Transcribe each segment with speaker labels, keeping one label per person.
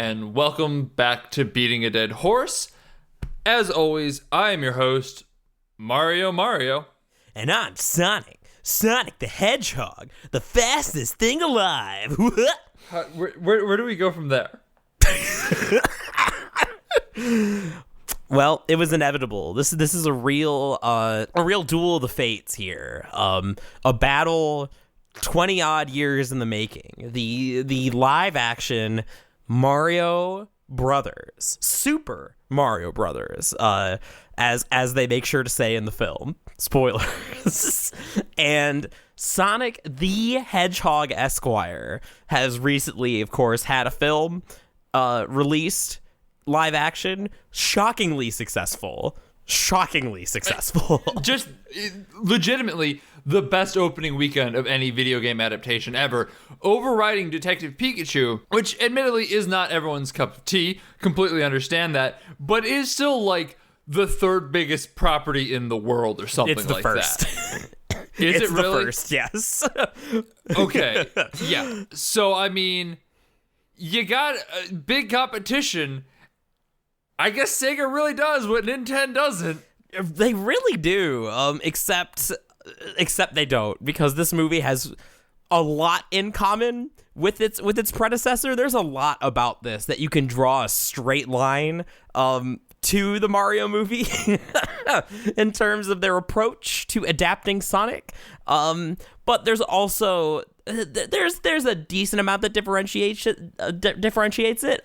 Speaker 1: and welcome back to Beating a Dead Horse. As always, I am your host, Mario.
Speaker 2: And I'm Sonic the Hedgehog, the fastest thing alive.
Speaker 1: Where do we go from there?
Speaker 2: Well, it was inevitable. This is a real duel of the fates here. A battle 20 odd years in the making. The live action Mario Brothers, Super Mario Brothers, as they make sure to say in the film. Spoilers. And Sonic the Hedgehog Esquire has recently, of course, had a film released, live action, shockingly successful.
Speaker 1: Just legitimately the best opening weekend of any video game adaptation ever, overriding Detective Pikachu, which admittedly is not everyone's cup of tea, completely understand that, but is still like the third biggest property in the world or something like that.
Speaker 2: It's the first.
Speaker 1: Is
Speaker 2: it's
Speaker 1: it really?
Speaker 2: The first, yes.
Speaker 1: Okay, yeah. So, I mean, you got a big competition. I guess Sega really does what Nintendoesn't.
Speaker 2: They really do, except they don't, because this movie has a lot in common with its predecessor. There's a lot about this that you can draw a straight line to the Mario movie in terms of their approach to adapting Sonic. But there's also there's a decent amount that differentiates it.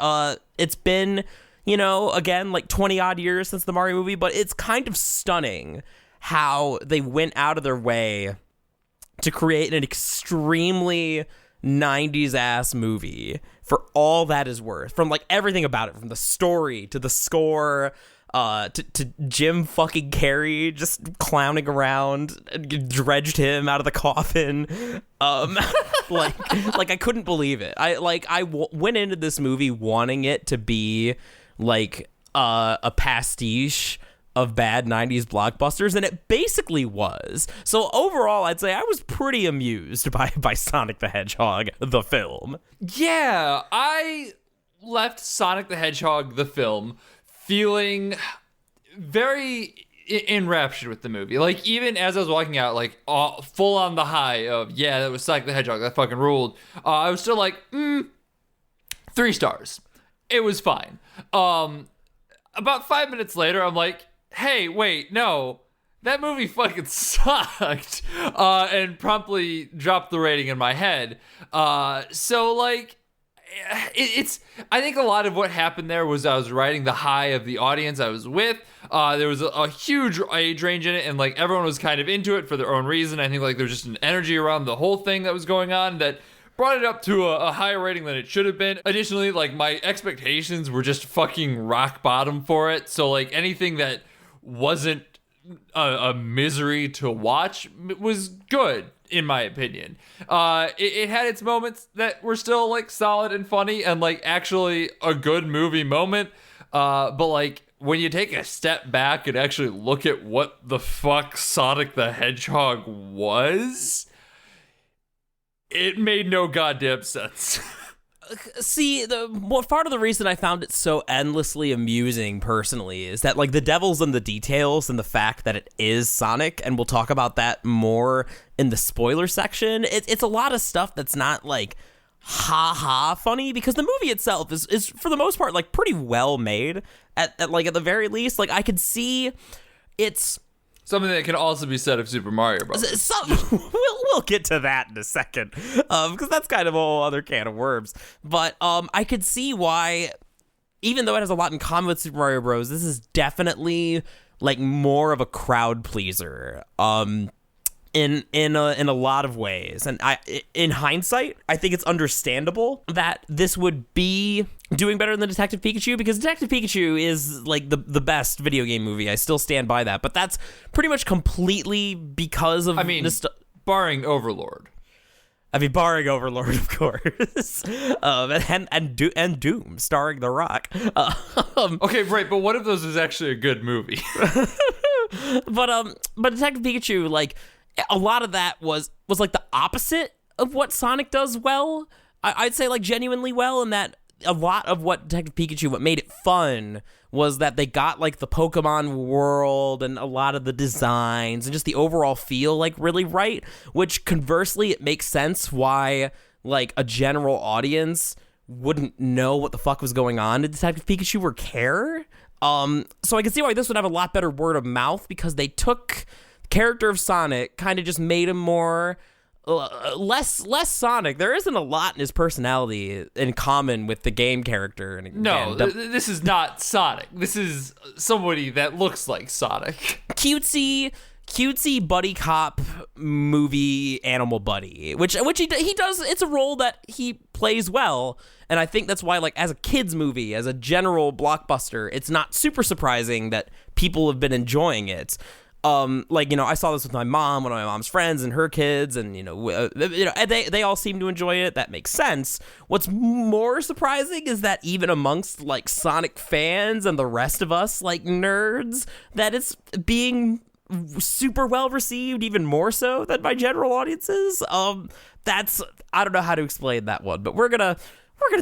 Speaker 2: It's been, again, like 20 odd years since the Mario movie, but it's kind of stunning how they went out of their way to create an extremely 90s ass movie for all that is worth. From like everything about it, from the story to the score, to Jim fucking Carrey just clowning around, dredged him out of the coffin. Like I couldn't believe it. I went into this movie wanting it to be like a pastiche of bad 90s blockbusters, and it basically was. So overall, I'd say I was pretty amused by Sonic the Hedgehog, the film.
Speaker 1: Yeah, I left Sonic the Hedgehog, the film, feeling very enraptured with the movie. Like, even as I was walking out, like, full on the high of, yeah, that was Sonic the Hedgehog, that fucking ruled, I was still like, 3 stars. It was fine. About 5 minutes later, I'm like, hey, wait, no, that movie fucking sucked, and promptly dropped the rating in my head. So, like, I think a lot of what happened there was I was riding the high of the audience I was with. There was a huge age range in it, and, like, everyone was kind of into it for their own reason. I think, like, there was just an energy around the whole thing that was going on that brought it up to a higher rating than it should have been. Additionally, like, my expectations were just fucking rock bottom for it. So, like, anything that wasn't a misery to watch was good, in my opinion. It had its moments that were still, like, solid and funny and, like, actually a good movie moment. But, like, when you take a step back and actually look at what the fuck Sonic the Hedgehog was, it made no goddamn sense.
Speaker 2: See, part of the reason I found it so endlessly amusing personally is that, like, the devil's in the details and the fact that it is Sonic, and we'll talk about that more in the spoiler section. It's a lot of stuff that's not, like, ha-ha funny, because the movie itself is for the most part, like, pretty well made at the very least. Like, I could see it's
Speaker 1: something that can also be said of Super Mario Bros.
Speaker 2: We'll get to that in a second, because that's kind of a whole other can of worms. But I could see why, even though it has a lot in common with Super Mario Bros., this is definitely, like, more of a crowd pleaser. In a lot of ways, and in hindsight, I think it's understandable that this would be doing better than Detective Pikachu, because Detective Pikachu is, like, the best video game movie. I still stand by that, but that's pretty much completely because of,
Speaker 1: barring Overlord.
Speaker 2: Barring Overlord, of course, and Doom, starring The Rock.
Speaker 1: Okay, right, but what if this is actually a good movie?
Speaker 2: But Detective Pikachu, like, a lot of that was like the opposite of what Sonic does well. I'd say, like, genuinely well, in that a lot of what Detective Pikachu, what made it fun was that they got like the Pokemon world and a lot of the designs and just the overall feel like really right, which conversely it makes sense why like a general audience wouldn't know what the fuck was going on in Detective Pikachu or care. So I can see why this would have a lot better word of mouth, because they took the character of Sonic, kind of just made him more less Sonic. There isn't a lot in his personality in common with the game character. And
Speaker 1: no, this is not Sonic. This is somebody that looks like Sonic.
Speaker 2: Cutesy buddy cop movie animal buddy, which he does. It's a role that he plays well, and I think that's why, like, as a kids movie, as a general blockbuster, it's not super surprising that people have been enjoying it. Like, you know, I saw this with my mom, one of my mom's friends and her kids, and they all seem to enjoy it. That makes sense. What's more surprising is that even amongst like Sonic fans and the rest of us like nerds, that it's being super well received, even more so than by general audiences. That's, I don't know how to explain that one, but we're gonna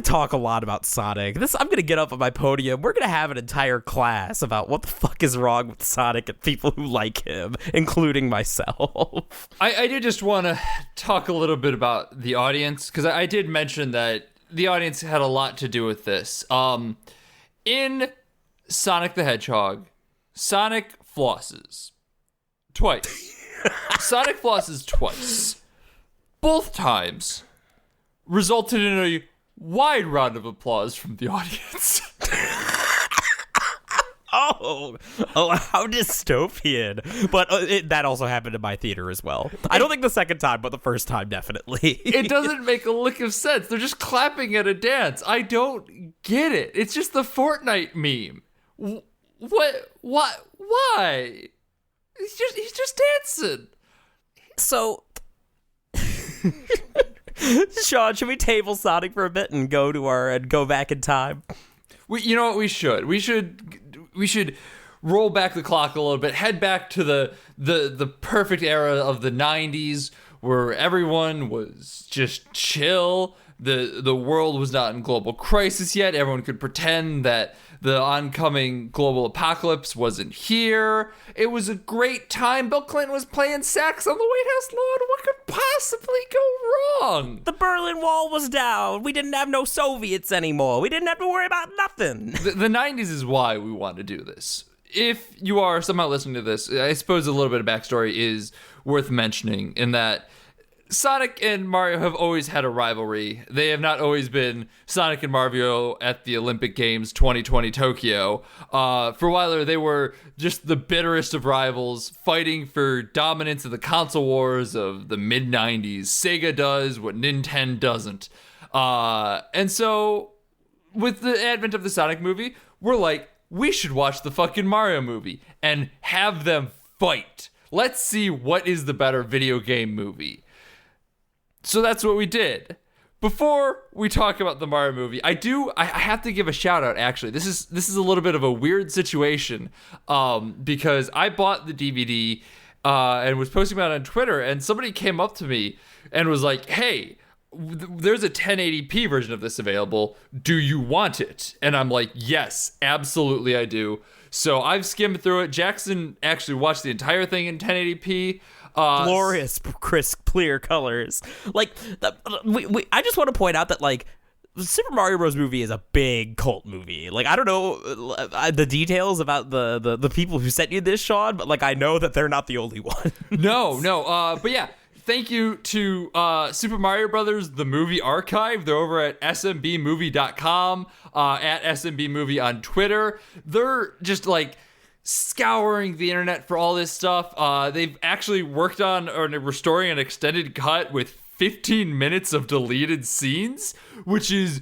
Speaker 2: talk a lot about Sonic. I'm gonna get up on my podium. We're gonna have an entire class about what the fuck is wrong with Sonic and people who like him, including myself.
Speaker 1: I did just want to talk a little bit about the audience, because I did mention that the audience had a lot to do with this. In Sonic the Hedgehog, Sonic flosses twice. Sonic flosses twice. Both times resulted in a wide round of applause from the audience.
Speaker 2: Oh, how dystopian. But that also happened in my theater as well. I don't think the second time, but the first time, definitely.
Speaker 1: It doesn't make a lick of sense. They're just clapping at a dance. I don't get it. It's just the Fortnite meme. What? Why? He's just dancing.
Speaker 2: So, Sean, should we table Sonic for a bit and go back in time?
Speaker 1: You know what we should? We should roll back the clock a little bit, head back to the perfect era of the 90s, where everyone was just chill. The world was not in global crisis yet. Everyone could pretend that the oncoming global apocalypse wasn't here. It was a great time. Bill Clinton was playing sax on the White House lawn. What could possibly go wrong?
Speaker 2: The Berlin Wall was down. We didn't have no Soviets anymore. We didn't have to worry about nothing.
Speaker 1: The 90s is why we want to do this. If you are somehow listening to this, I suppose a little bit of backstory is worth mentioning, in that Sonic and Mario have always had a rivalry. They have not always been Sonic and Mario at the Olympic Games 2020 Tokyo. For a while there, they were just the bitterest of rivals, fighting for dominance in the console wars of the mid-90s. Sega does what Nintendo doesn't. And so, with the advent of the Sonic movie, we're like, we should watch the fucking Mario movie and have them fight. Let's see what is the better video game movie. So that's what we did. Before we talk about the Mario movie, I have to give a shout out. Actually, this is a little bit of a weird situation, because I bought the DVD and was posting about it on Twitter, and somebody came up to me and was like, "Hey, there's a 1080p version of this available. Do you want it?" And I'm like, "Yes, absolutely, I do." So I've skimmed through it. Jackson actually watched the entire thing in 1080p.
Speaker 2: Glorious, crisp, clear colors. Like, I just want to point out that, like, the Super Mario Bros. Movie is a big cult movie. Like, I don't know the details about the people who sent you this, Sean, but, like, I know that they're not the only one.
Speaker 1: No. But yeah, thank you to Super Mario Brothers, the movie archive. They're over at smbmovie.com, at smbmovie on Twitter. They're just, like, scouring the internet for all this stuff. They've actually worked on restoring an extended cut with 15 minutes of deleted scenes, which is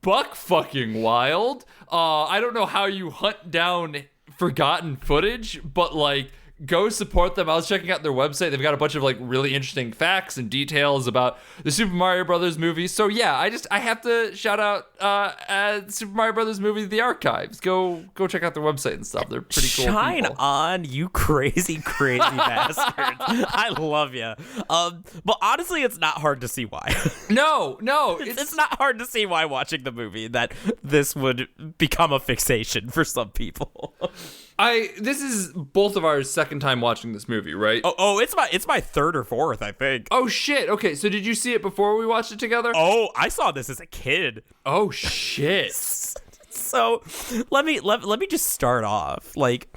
Speaker 1: buck fucking wild. I don't know how you hunt down forgotten footage, but like, go support them. I was checking out their website. They've got a bunch of like really interesting facts and details about the Super Mario Brothers movie. So yeah, I have to shout out Super Mario Brothers movie, The Archives. Go check out their website and stuff. They're pretty cool.
Speaker 2: Shine
Speaker 1: people.
Speaker 2: on, you crazy bastard. I love you. But honestly, it's not hard to see why.
Speaker 1: No,
Speaker 2: it's not hard to see why watching the movie that this would become a fixation for some people.
Speaker 1: This is both of our second time watching this movie, right?
Speaker 2: Oh, it's my third or fourth, I think.
Speaker 1: Oh shit. Okay, so did you see it before we watched it together?
Speaker 2: Oh, I saw this as a kid.
Speaker 1: Oh shit.
Speaker 2: So let me just start off like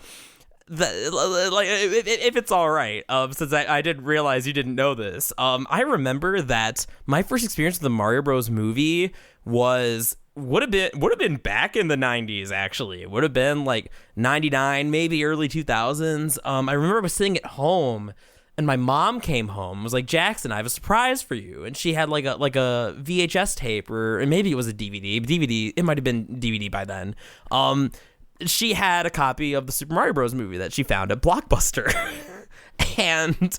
Speaker 2: if it's all right, since I didn't realize you didn't know this. I remember that my first experience with the Mario Bros. Movie would have been back in the 90s. Actually, it would have been like 99, maybe early 2000s. I remember I was sitting at home and my mom came home and was like, Jackson, I have a surprise for you. And she had like a VHS tape, or maybe it was a DVD. It might have been DVD by then. She had a copy of the Super Mario Bros. Movie that she found at Blockbuster. And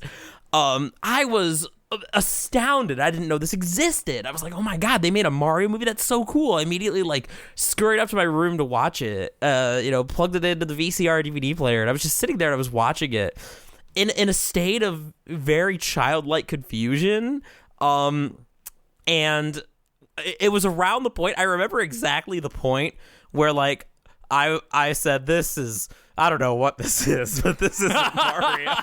Speaker 2: I was astounded. I didn't know this existed. I was like, oh my God, they made a Mario movie? That's so cool. I immediately like scurried up to my room to watch it, plugged it into the VCR DVD player, and I was just sitting there and I was watching it in a state of very childlike confusion. And it was around the point, I remember exactly the point where like I said, this is, I don't know what this is, but this is Mario.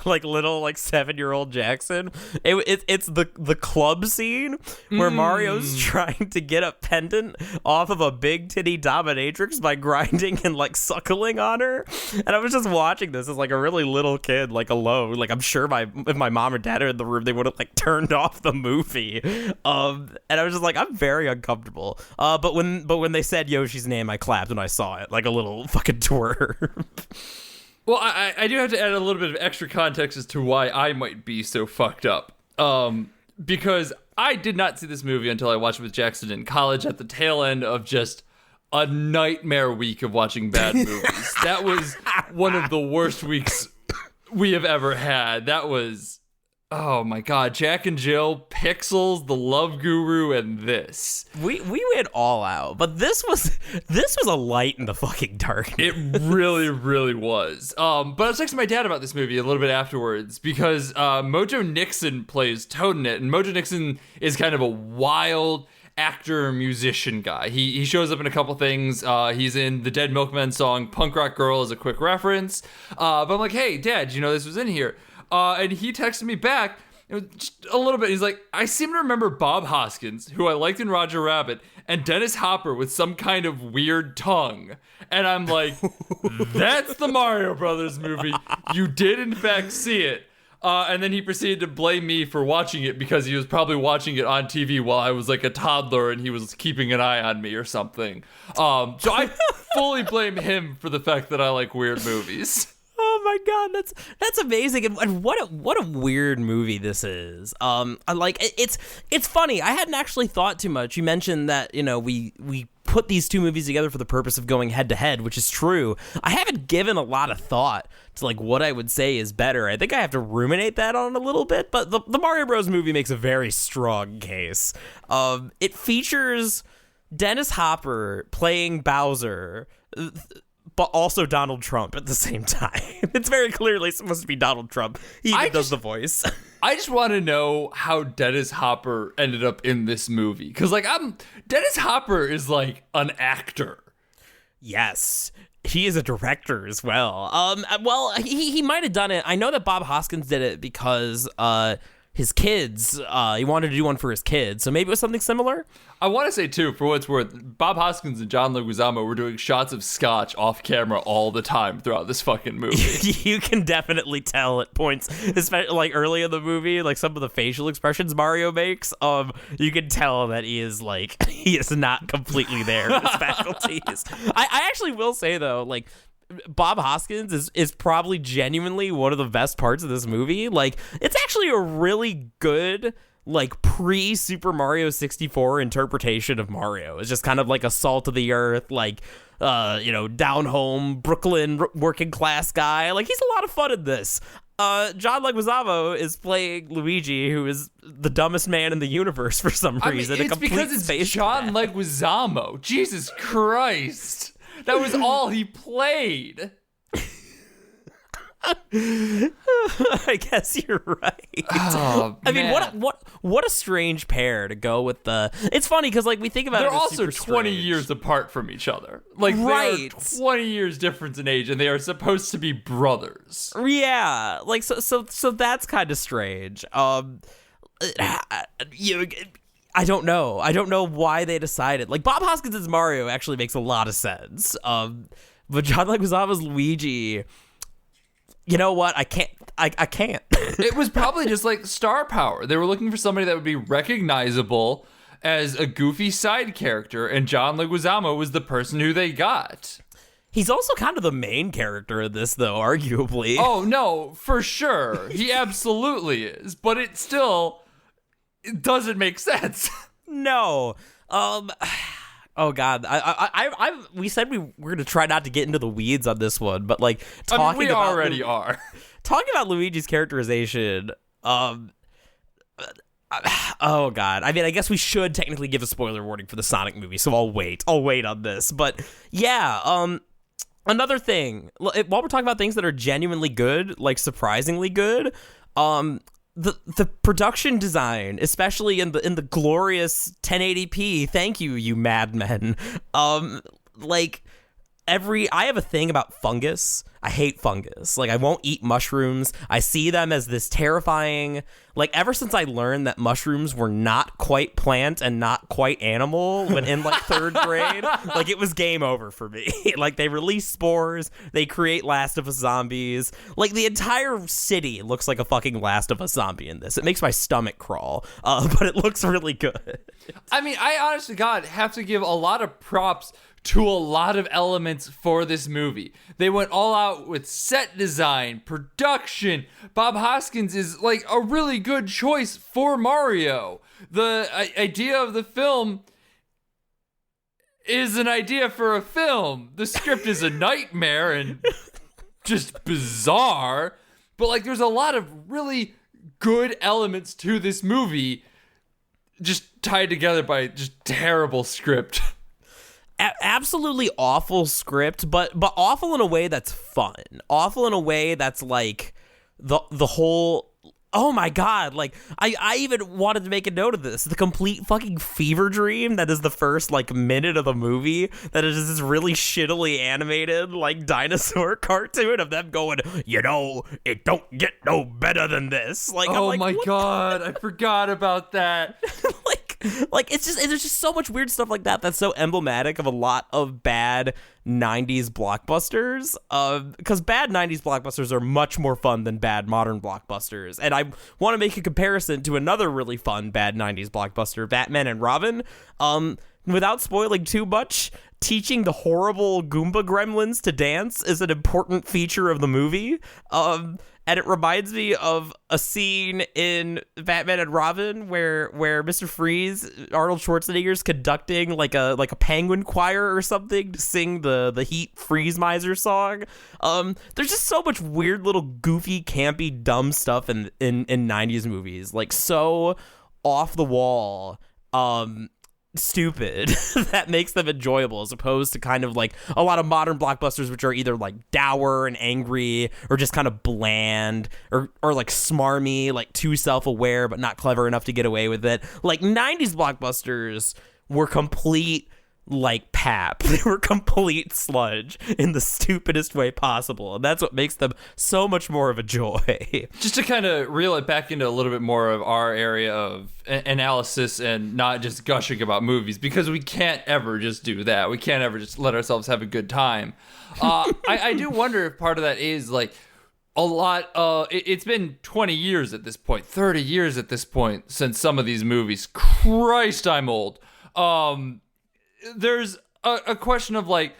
Speaker 2: Like little like 7-year-old Jackson. It's the club scene where Mario's trying to get a pendant off of a big titty dominatrix by grinding and like suckling on her. And I was just watching this as like a really little kid, like alone. Like I'm sure if my mom or dad are in the room, they would have like turned off the movie. And I was just like, I'm very uncomfortable. But when they said Yoshi's name, I clapped when I saw it, like a little fucking twerp.
Speaker 1: Well, I do have to add a little bit of extra context as to why I might be so fucked up. Because I did not see this movie until I watched it with Jackson in college at the tail end of just a nightmare week of watching bad movies. That was one of the worst weeks we have ever had. That was, oh my God, Jack and Jill, Pixels, The Love Guru, and this.
Speaker 2: We went all out, but this was a light in the fucking darkness.
Speaker 1: It really, really was. But I was texting my dad about this movie a little bit afterwards because Mojo Nixon plays Toad in it, and Mojo Nixon is kind of a wild actor, musician guy. He shows up in a couple things. He's in the Dead Milkmen song "Punk Rock Girl" as a quick reference. But I'm like, hey, Dad, you know this was in here? And he texted me back just a little bit. He's like, I seem to remember Bob Hoskins, who I liked in Roger Rabbit, and Dennis Hopper with some kind of weird tongue. And I'm like, that's the Mario Brothers movie. You did, in fact, see it. And then he proceeded to blame me for watching it because he was probably watching it on TV while I was like a toddler and he was keeping an eye on me or something. So I fully blame him for the fact that I like weird movies.
Speaker 2: Oh my God, that's amazing, and what a weird movie this is. I like it's funny. I hadn't actually thought too much. You mentioned that we put these two movies together for the purpose of going head to head, which is true. I haven't given a lot of thought to like what I would say is better. I think I have to ruminate that on a little bit. But the Mario Bros. Movie makes a very strong case. It features Dennis Hopper playing Bowser, but also Donald Trump at the same time. It's very clearly supposed to be Donald Trump. He even does the voice.
Speaker 1: I just want to know how Dennis Hopper ended up in this movie. Because, like, Dennis Hopper is, like, an actor.
Speaker 2: Yes. He is a director as well. Well, he might have done it. I know that Bob Hoskins did it because his kids, he wanted to do one for his kids. So maybe it was something similar.
Speaker 1: I want to say, too, for what it's worth, Bob Hoskins and John Leguizamo were doing shots of scotch off camera all the time throughout this fucking movie.
Speaker 2: You can definitely tell at points, especially like early in the movie, like some of the facial expressions Mario makes. You can tell that he is not completely there in his faculties. I actually will say though, like, Bob Hoskins is probably genuinely one of the best parts of this movie. Like, it's actually a really good, like pre-Super Mario 64 interpretation of Mario. It's just kind of like a salt of the earth, like down home Brooklyn working class guy. Like, he's a lot of fun in this. John Leguizamo is playing Luigi, who is the dumbest man in the universe for some reason.
Speaker 1: It's because it's John Leguizamo. Jesus Christ. That was all he played.
Speaker 2: I guess you're right.
Speaker 1: Oh,
Speaker 2: I mean, what a strange pair to go with the. It's funny because like we think about
Speaker 1: they're
Speaker 2: it as
Speaker 1: also
Speaker 2: super
Speaker 1: 20
Speaker 2: strange.
Speaker 1: years apart from each other. Like,
Speaker 2: right.
Speaker 1: They are 20 years difference in age, and they are supposed to be brothers.
Speaker 2: Yeah, like so that's kind of strange. I don't know. I don't know why they decided. Like, Bob Hoskins' Mario actually makes a lot of sense. But John Leguizamo's Luigi. You know what? I can't.
Speaker 1: It was probably just like star power. They were looking for somebody that would be recognizable as a goofy side character, and John Leguizamo was the person who they got.
Speaker 2: He's also kind of the main character of this, though, arguably.
Speaker 1: Oh, no, for sure. He absolutely is. But it doesn't make sense.
Speaker 2: No. Oh God, we said we were gonna try not to get into the weeds on this one, but like
Speaker 1: we already are.
Speaker 2: Talking about Luigi's characterization. Oh God, I mean, I guess we should technically give a spoiler warning for the Sonic movie, so I'll wait on this. But yeah, another thing, while we're talking about things that are genuinely good, like surprisingly good, The production design, especially in the glorious 1080p, thank you madmen. I have a thing about fungus. I hate fungus. Like, I won't eat mushrooms. I see them as this terrifying, like, ever since I learned that mushrooms were not quite plant and not quite animal when in like 3rd grade, like, it was game over for me. Like, they release spores, they create Last of Us zombies. Like, the entire city looks like a fucking Last of Us zombie in this. It makes my stomach crawl, but it looks really good.
Speaker 1: I mean, I honestly, God, have to give a lot of props to a lot of elements for this movie. They went all out with set design, production. Bob Hoskins is like a really good choice for Mario. The idea of the film is an idea for a film. The script is a nightmare and just bizarre, but like there's a lot of really good elements to this movie just tied together by just terrible script.
Speaker 2: Absolutely awful script, but awful in a way that's fun. Awful in a way that's like the whole. Oh my God, like I even wanted to make a note of this. The complete fucking fever dream that is the first like minute of the movie, that is this really shittily animated like dinosaur cartoon of them going, it don't get no better than this. Like,
Speaker 1: oh my God, I forgot about that.
Speaker 2: Like there's just so much weird stuff like that that's so emblematic of a lot of bad 90s blockbusters, because bad 90s blockbusters are much more fun than bad modern blockbusters. And I want to make a comparison to another really fun bad 90s blockbuster, Batman and Robin. Without spoiling too much, teaching the horrible Goomba gremlins to dance is an important feature of the movie. And it reminds me of a scene in Batman and Robin where Mr. Freeze, Arnold Schwarzenegger's conducting like a penguin choir or something to sing the Heat Freeze Miser song. There's just so much weird little goofy, campy, dumb stuff in 90s movies, like so off the wall, stupid that makes them enjoyable, as opposed to kind of like a lot of modern blockbusters which are either like dour and angry or just kind of bland or like smarmy, like too self-aware but not clever enough to get away with it. Like 90s blockbusters were complete like pap. They were complete sludge in the stupidest way possible, and that's what makes them so much more of a joy.
Speaker 1: Just to kind of reel it back into a little bit more of our area of analysis and not just gushing about movies, because we can't ever just do that. We can't ever just let ourselves have a good time. I do wonder if part of that is like a lot. It's been 20 years at this point, 30 years at this point since some of these movies. Christ, I'm old. There's a question of like,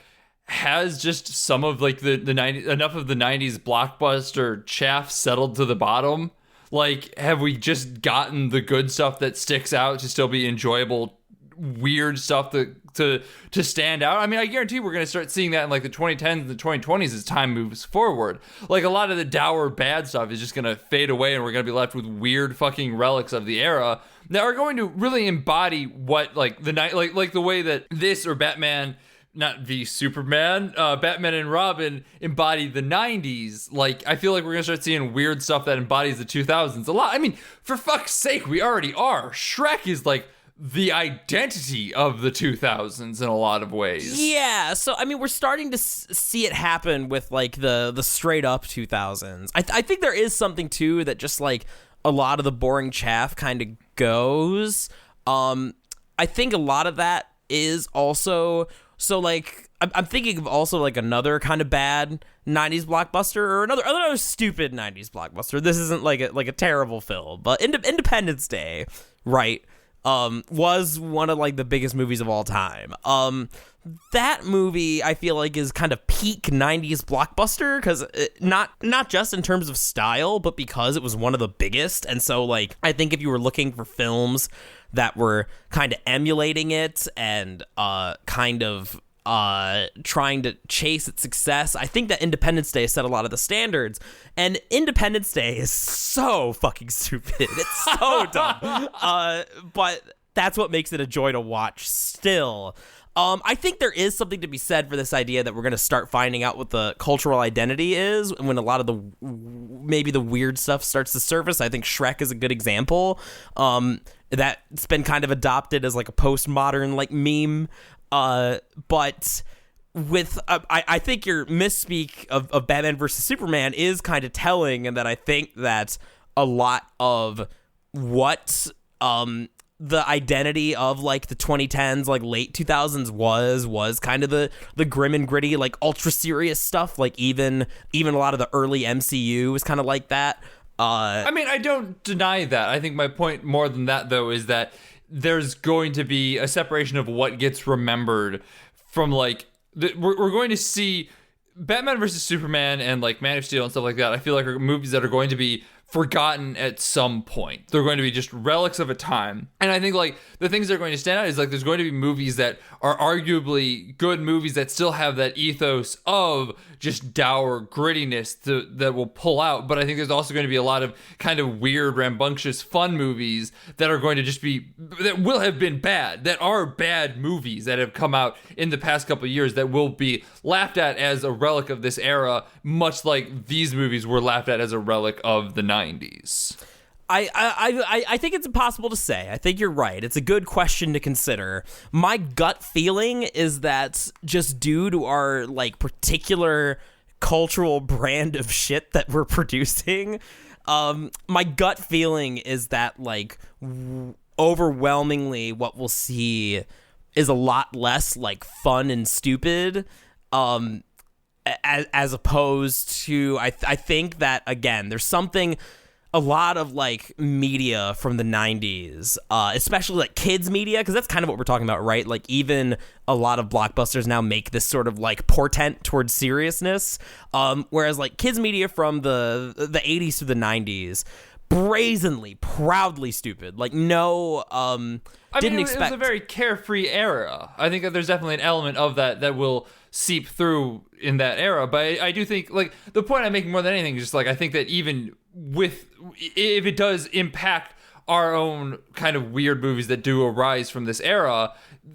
Speaker 1: has just some of like the 90s, enough of the 90s blockbuster chaff settled to the bottom? Like, have we just gotten the good stuff that sticks out to still be enjoyable, weird stuff to stand out? I mean, I guarantee we're going to start seeing that in like the 2010s and the 2020s as time moves forward. Like, a lot of the dour bad stuff is just going to fade away, and we're going to be left with weird fucking relics of the era that are going to really embody what, like, the night, like the way that this or Batman, not v Superman, Batman and Robin embody the 90s. Like, I feel like we're gonna start seeing weird stuff that embodies the 2000s a lot. I mean, for fuck's sake, we already are. Shrek is like the identity of the 2000s in a lot of ways.
Speaker 2: Yeah, so I mean, we're starting to see it happen with like the straight up 2000s. I think there is something too that just like a lot of the boring chaff kind of goes. I think a lot of that is also, so like I'm thinking of also like another kind of bad 90s blockbuster, or another stupid 90s blockbuster. This isn't like a terrible film, but Independence Day, right? Was one of like the biggest movies of all time. That movie I feel like is kind of peak 90s blockbuster, because not just in terms of style, but because it was one of the biggest. And so like I think if you were looking for films that were kind of emulating it and kind of trying to chase its success, I think that Independence Day set a lot of the standards. And Independence Day is so fucking stupid. It's so dumb. But that's what makes it a joy to watch still. I think there is something to be said for this idea that we're going to start finding out what the cultural identity is when a lot of the maybe the weird stuff starts to surface. I think Shrek is a good example. That's been kind of adopted as like a postmodern like meme. But with I think your misspeak of Batman versus Superman is kind of telling, and that I think that a lot of what the identity of like the 2010s, like late 2000s was kind of the grim and gritty, like ultra serious stuff. Like even a lot of the early MCU was kind of like that.
Speaker 1: I mean, I don't deny that. I think my point more than that though is that there's going to be a separation of what gets remembered from like we're going to see Batman versus Superman and like Man of Steel and stuff like that. I feel like are movies that are going to be forgotten at some point. They're going to be just relics of a time. And I think like the things that are going to stand out is like there's going to be movies that are arguably good movies that still have that ethos of just dour grittiness that will pull out. But I think there's also going to be a lot of kind of weird, rambunctious, fun movies that are going to just be, that will have been bad, that are bad movies that have come out in the past couple of years that will be laughed at as a relic of this era, much like these movies were laughed at as a relic of the 90s.
Speaker 2: I think it's impossible to say. I think you're right. It's a good question to consider. My gut feeling is that just due to our like particular cultural brand of shit that we're producing, my gut feeling is that like overwhelmingly what we'll see is a lot less like fun and stupid, as opposed to I think that again there's something. A lot of like media from the 90s, especially like kids media, because that's kind of what we're talking about, right? Like even a lot of blockbusters now make this sort of like portent towards seriousness, whereas like kids media from the 80s to the 90s, brazenly, proudly stupid. Like no, didn't expect.
Speaker 1: It was a very carefree era. I think that there's definitely an element of that will seep through in that era. But I do think like the point I'm making more than anything is just like I think that even if it does impact our own kind of weird movies that do arise from this era,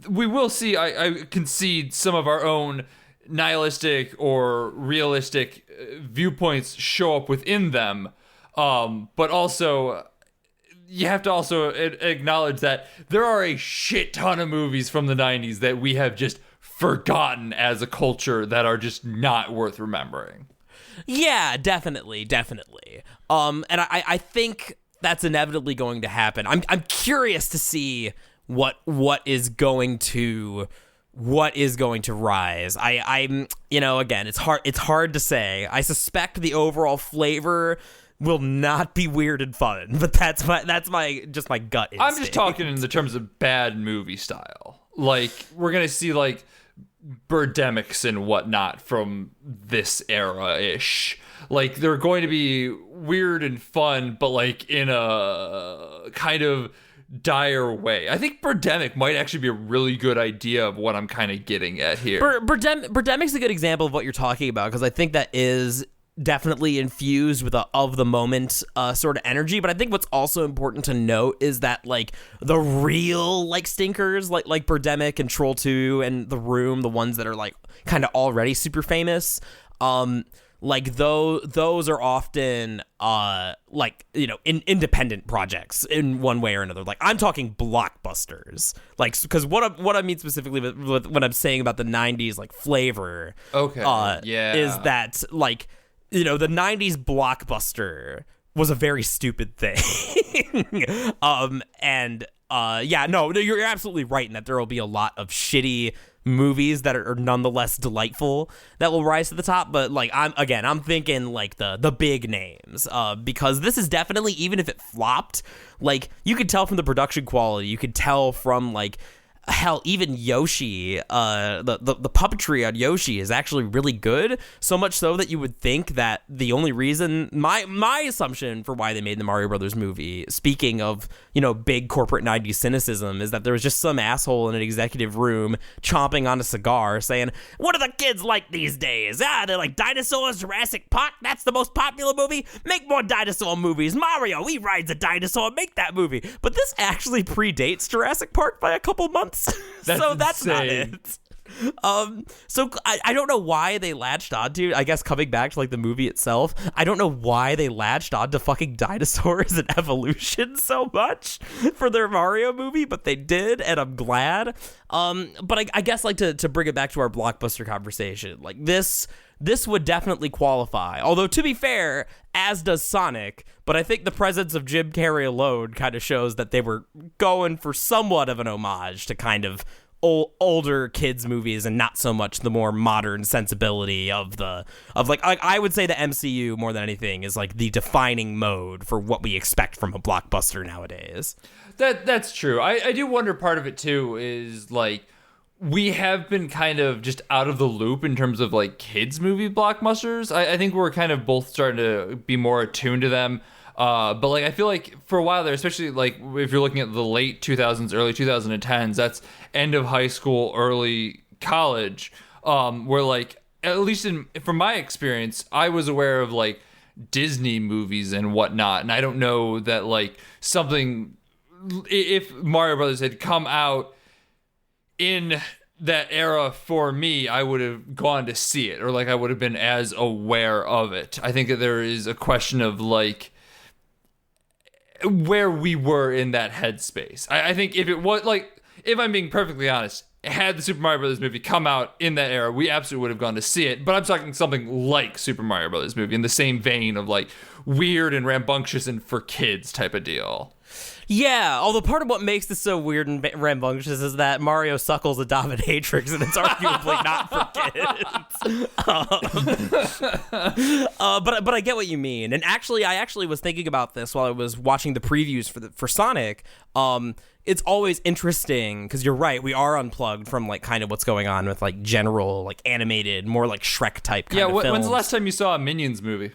Speaker 1: we will see, I concede, some of our own nihilistic or realistic viewpoints show up within them. But also, you have to also acknowledge that there are a shit ton of movies from the 90s that we have just forgotten as a culture that are just not worth remembering.
Speaker 2: Yeah, definitely. And I think that's inevitably going to happen. I'm curious to see what is going to rise. I'm again, it's hard to say. I suspect the overall flavor will not be weird and fun, but that's my gut instinct.
Speaker 1: I'm just talking in the terms of bad movie style. Like we're gonna see like Birdemics and whatnot from this era-ish. like they're going to be weird and fun, but like in a kind of dire way. I think Birdemic might actually be a really good idea of what I'm kind of getting at here.
Speaker 2: Birdemic's a good example of what you're talking about, because I think that is definitely infused with a of the moment sort of energy. But I think what's also important to note is that like the real like stinkers like Birdemic and Troll 2 and The Room, the ones that are like kind of already super famous, like those are often like, you know, independent projects in one way or another. Like I'm talking blockbusters, like, because what I mean specifically with what I'm saying about the 90s like flavor, is that like, you know, the 90s blockbuster was a very stupid thing. You're absolutely right in that there will be a lot of shitty movies that are nonetheless delightful that will rise to the top. But like I'm thinking like the big names, because this is definitely, even if it flopped, like you could tell from the production quality, you could tell from like, hell, even Yoshi, the puppetry on Yoshi is actually really good. So much so that you would think that the only reason, my assumption for why they made the Mario Brothers movie, speaking of, you know, big corporate 90s cynicism, is that there was just some asshole in an executive room chomping on a cigar saying, what do the kids like these days? They're like dinosaurs, Jurassic Park, that's the most popular movie. Make more dinosaur movies. Mario, he rides a dinosaur, make that movie. But this actually predates Jurassic Park by a couple months. So that's not it. So I don't know why they latched onto, I guess coming back to like the movie itself, I don't know why they latched onto fucking dinosaurs and evolution so much for their Mario movie, but they did, and I'm glad. But I guess like to bring it back to our blockbuster conversation, like this would definitely qualify. Although, to be fair, as does Sonic, but I think the presence of Jim Carrey alone kind of shows that they were going for somewhat of an homage to kind of older kids movies and not so much the more modern sensibility of like I would say the MCU more than anything is like the defining mode for what we expect from a blockbuster nowadays.
Speaker 1: That's true. I do wonder, part of it too is like, we have been kind of just out of the loop in terms of like kids movie blockbusters. I think we're kind of both starting to be more attuned to them. But like, I feel like for a while there, especially like if you're looking at the late 2000s, early 2010s, that's end of high school, early college, where like, at least from my experience, I was aware of like Disney movies and whatnot. And I don't know that like something, if Mario Brothers had come out in that era for me, I would have gone to see it, or like I would have been as aware of it. I think that there is a question of like where we were in that headspace. I think if it was like, if I'm being perfectly honest, had the Super Mario Brothers movie come out in that era, we absolutely would have gone to see it. But I'm talking something like Super Mario Brothers movie in the same vein of like weird and rambunctious and for kids type of deal.
Speaker 2: Yeah, although part of what makes this so weird and rambunctious is that Mario suckles a dominatrix, and it's arguably not for kids. But I get what you mean. And actually, I was thinking about this while I was watching the previews for Sonic. It's always interesting because you're right, we are unplugged from like kind of what's going on with like general like animated, more like Shrek type kind of films.
Speaker 1: When's the last time you saw a Minions movie?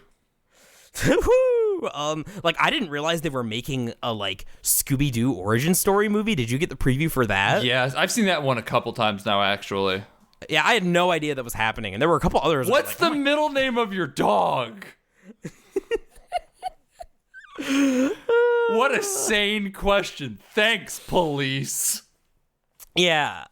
Speaker 2: Like I didn't realize they were making a like Scooby-Doo origin story movie. Did you get the preview for that?
Speaker 1: Yes, I've seen that one a couple times now, actually.
Speaker 2: Yeah, I had no idea that was happening, and there were a couple others.
Speaker 1: What's the middle name of your dog? What a sane question. Thanks, police.
Speaker 2: Yeah.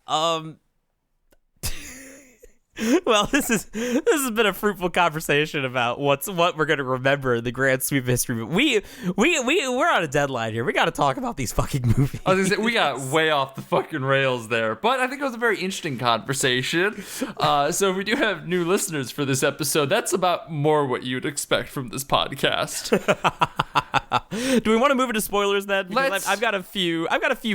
Speaker 2: Well, this has been a fruitful conversation about what we're going to remember in the grand sweep of history. But we're on a deadline here. We got to talk about these fucking movies.
Speaker 1: I was gonna say, we got way off the fucking rails there, but I think it was a very interesting conversation. So if we do have new listeners for this episode, that's about more what you'd expect from this podcast.
Speaker 2: Do we want to move into spoilers then? Because I've got a few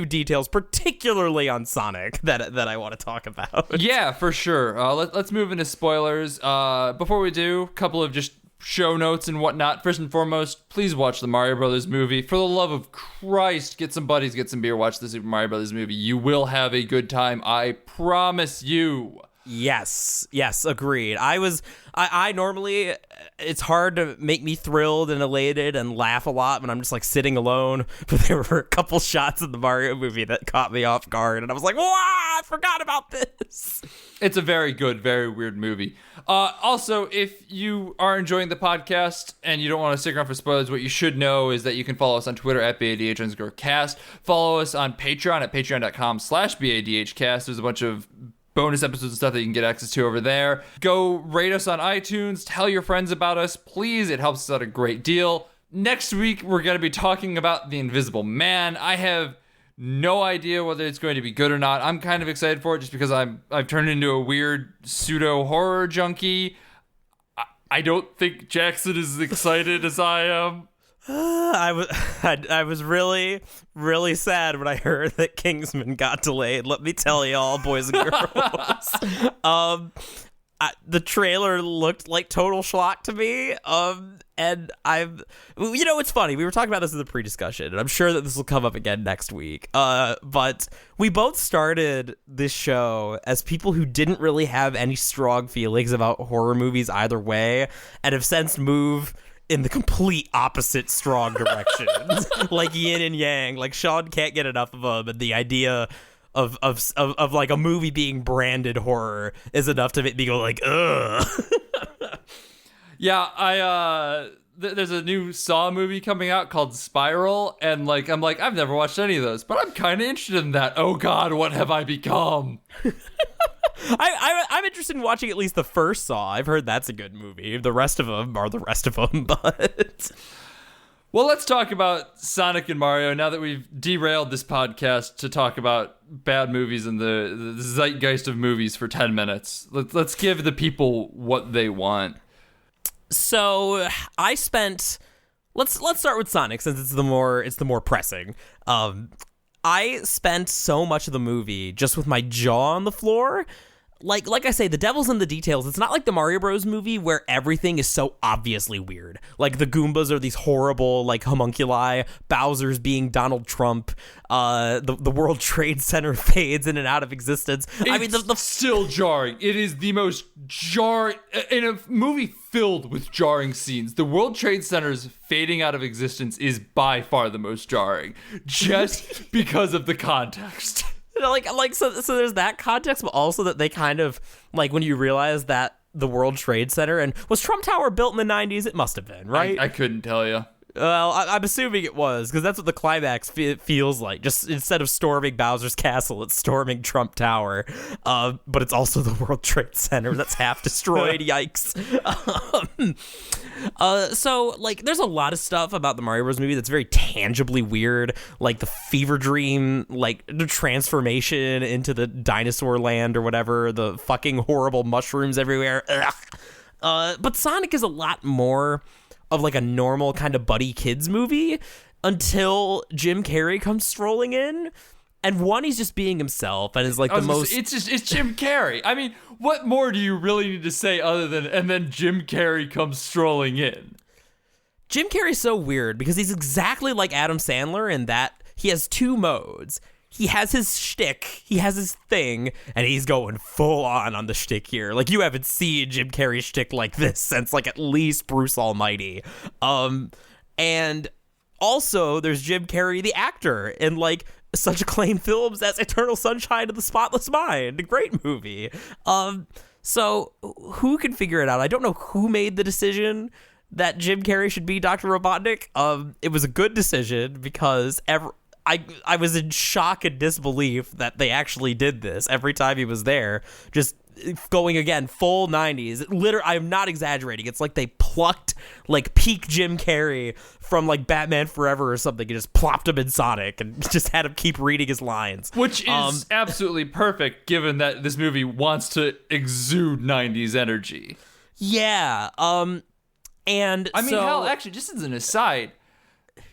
Speaker 2: details, particularly on Sonic, that I want to talk about.
Speaker 1: Yeah, for sure. Let's move into spoilers. Before we do, a couple of just show notes and whatnot. First and foremost, please watch the Mario Brothers movie. For the love of Christ, get some buddies, get some beer, watch the Super Mario Brothers movie. You will have a good time. I promise you.
Speaker 2: Yes, agreed. I normally, it's hard to make me thrilled and elated and laugh a lot when I'm just like sitting alone, but there were a couple shots in the Mario movie that caught me off guard, and I was like, wow, I forgot about this.
Speaker 1: It's a very good, very weird movie. Also, if you are enjoying the podcast and you don't want to stick around for spoilers, what you should know is that you can follow us on Twitter at BADH_cast. Follow us on Patreon at patreon.com/BADHcast. There's a bunch of bonus episodes and stuff that you can get access to over there. Go rate us on iTunes. Tell your friends about us, please. It helps us out a great deal. Next week, we're going to be talking about The Invisible Man. I have no idea whether it's going to be good or not. I'm kind of excited for it just because I've turned into a weird pseudo horror junkie. I don't think Jackson is as excited as I am.
Speaker 2: I was really, really sad when I heard that Kingsman got delayed. Let me tell y'all, boys and girls. The trailer looked like total schlock to me. And it's funny. We were talking about this in the pre-discussion, and I'm sure that this will come up again next week. But we both started this show as people who didn't really have any strong feelings about horror movies either way, and have since moved in the complete opposite strong direction. Like yin and yang. Like Sean can't get enough of them, and the idea of like a movie being branded horror is enough to make me go like, ugh.
Speaker 1: Yeah, there's a new Saw movie coming out called Spiral, and I'm like, I've never watched any of those, but I'm kind of interested in that. Oh God, what have I become?
Speaker 2: I'm interested in watching at least the first Saw. I've heard that's a good movie. The rest of them are the rest of them, but...
Speaker 1: Well, let's talk about Sonic and Mario now that we've derailed this podcast to talk about bad movies and the zeitgeist of movies for 10 minutes. Let's give the people what they want.
Speaker 2: So I spent... Let's start with Sonic since it's the more pressing. I spent so much of the movie just with my jaw on the floor. Like I say, the devil's in the details. It's not like the Mario Bros. Movie where everything is so obviously weird. Like the Goombas are these horrible like homunculi, Bowser's being Donald Trump, the World Trade Center fades in and out of existence.
Speaker 1: It's still jarring. It is the most jarring in a movie filled with jarring scenes. The World Trade Center's fading out of existence is by far the most jarring, just because of the context.
Speaker 2: So there's that context, but also that they kind of, like, when you realize that the World Trade Center, and was Trump Tower built in the 90s? It must have been, right?
Speaker 1: I couldn't tell you.
Speaker 2: Well, I'm assuming it was, because that's what the climax feels like. Just instead of storming Bowser's castle, it's storming Trump Tower. But it's also the World Trade Center that's half destroyed. Yikes. So, like, there's a lot of stuff about the Mario Bros. Movie that's very tangibly weird. Like the fever dream, like the transformation into the dinosaur land or whatever, the fucking horrible mushrooms everywhere. Ugh. But Sonic is a lot more of like a normal kind of buddy kids movie until Jim Carrey comes strolling in, and he's just being himself and is like
Speaker 1: it's Jim Carrey. I mean, what more do you really need to say other than and then Jim Carrey comes strolling in?
Speaker 2: Jim Carrey's so weird because he's exactly like Adam Sandler in that he has two modes. He has his shtick, he has his thing, and he's going full on the shtick here. Like, you haven't seen Jim Carrey's shtick like this since, like, at least Bruce Almighty. And also, there's Jim Carrey, the actor, in, like, such acclaimed films as Eternal Sunshine of the Spotless Mind. A great movie. So, who can figure it out? I don't know who made the decision that Jim Carrey should be Dr. Robotnik. It was a good decision because I was in shock and disbelief that they actually did this every time he was there. Just going again, full 90s. Literally, I'm not exaggerating. It's like they plucked like peak Jim Carrey from like Batman Forever or something and just plopped him in Sonic and just had him keep reading his lines.
Speaker 1: Which is absolutely perfect given that this movie wants to exude 90s energy.
Speaker 2: Yeah. And
Speaker 1: I mean, hell, actually, just as an aside,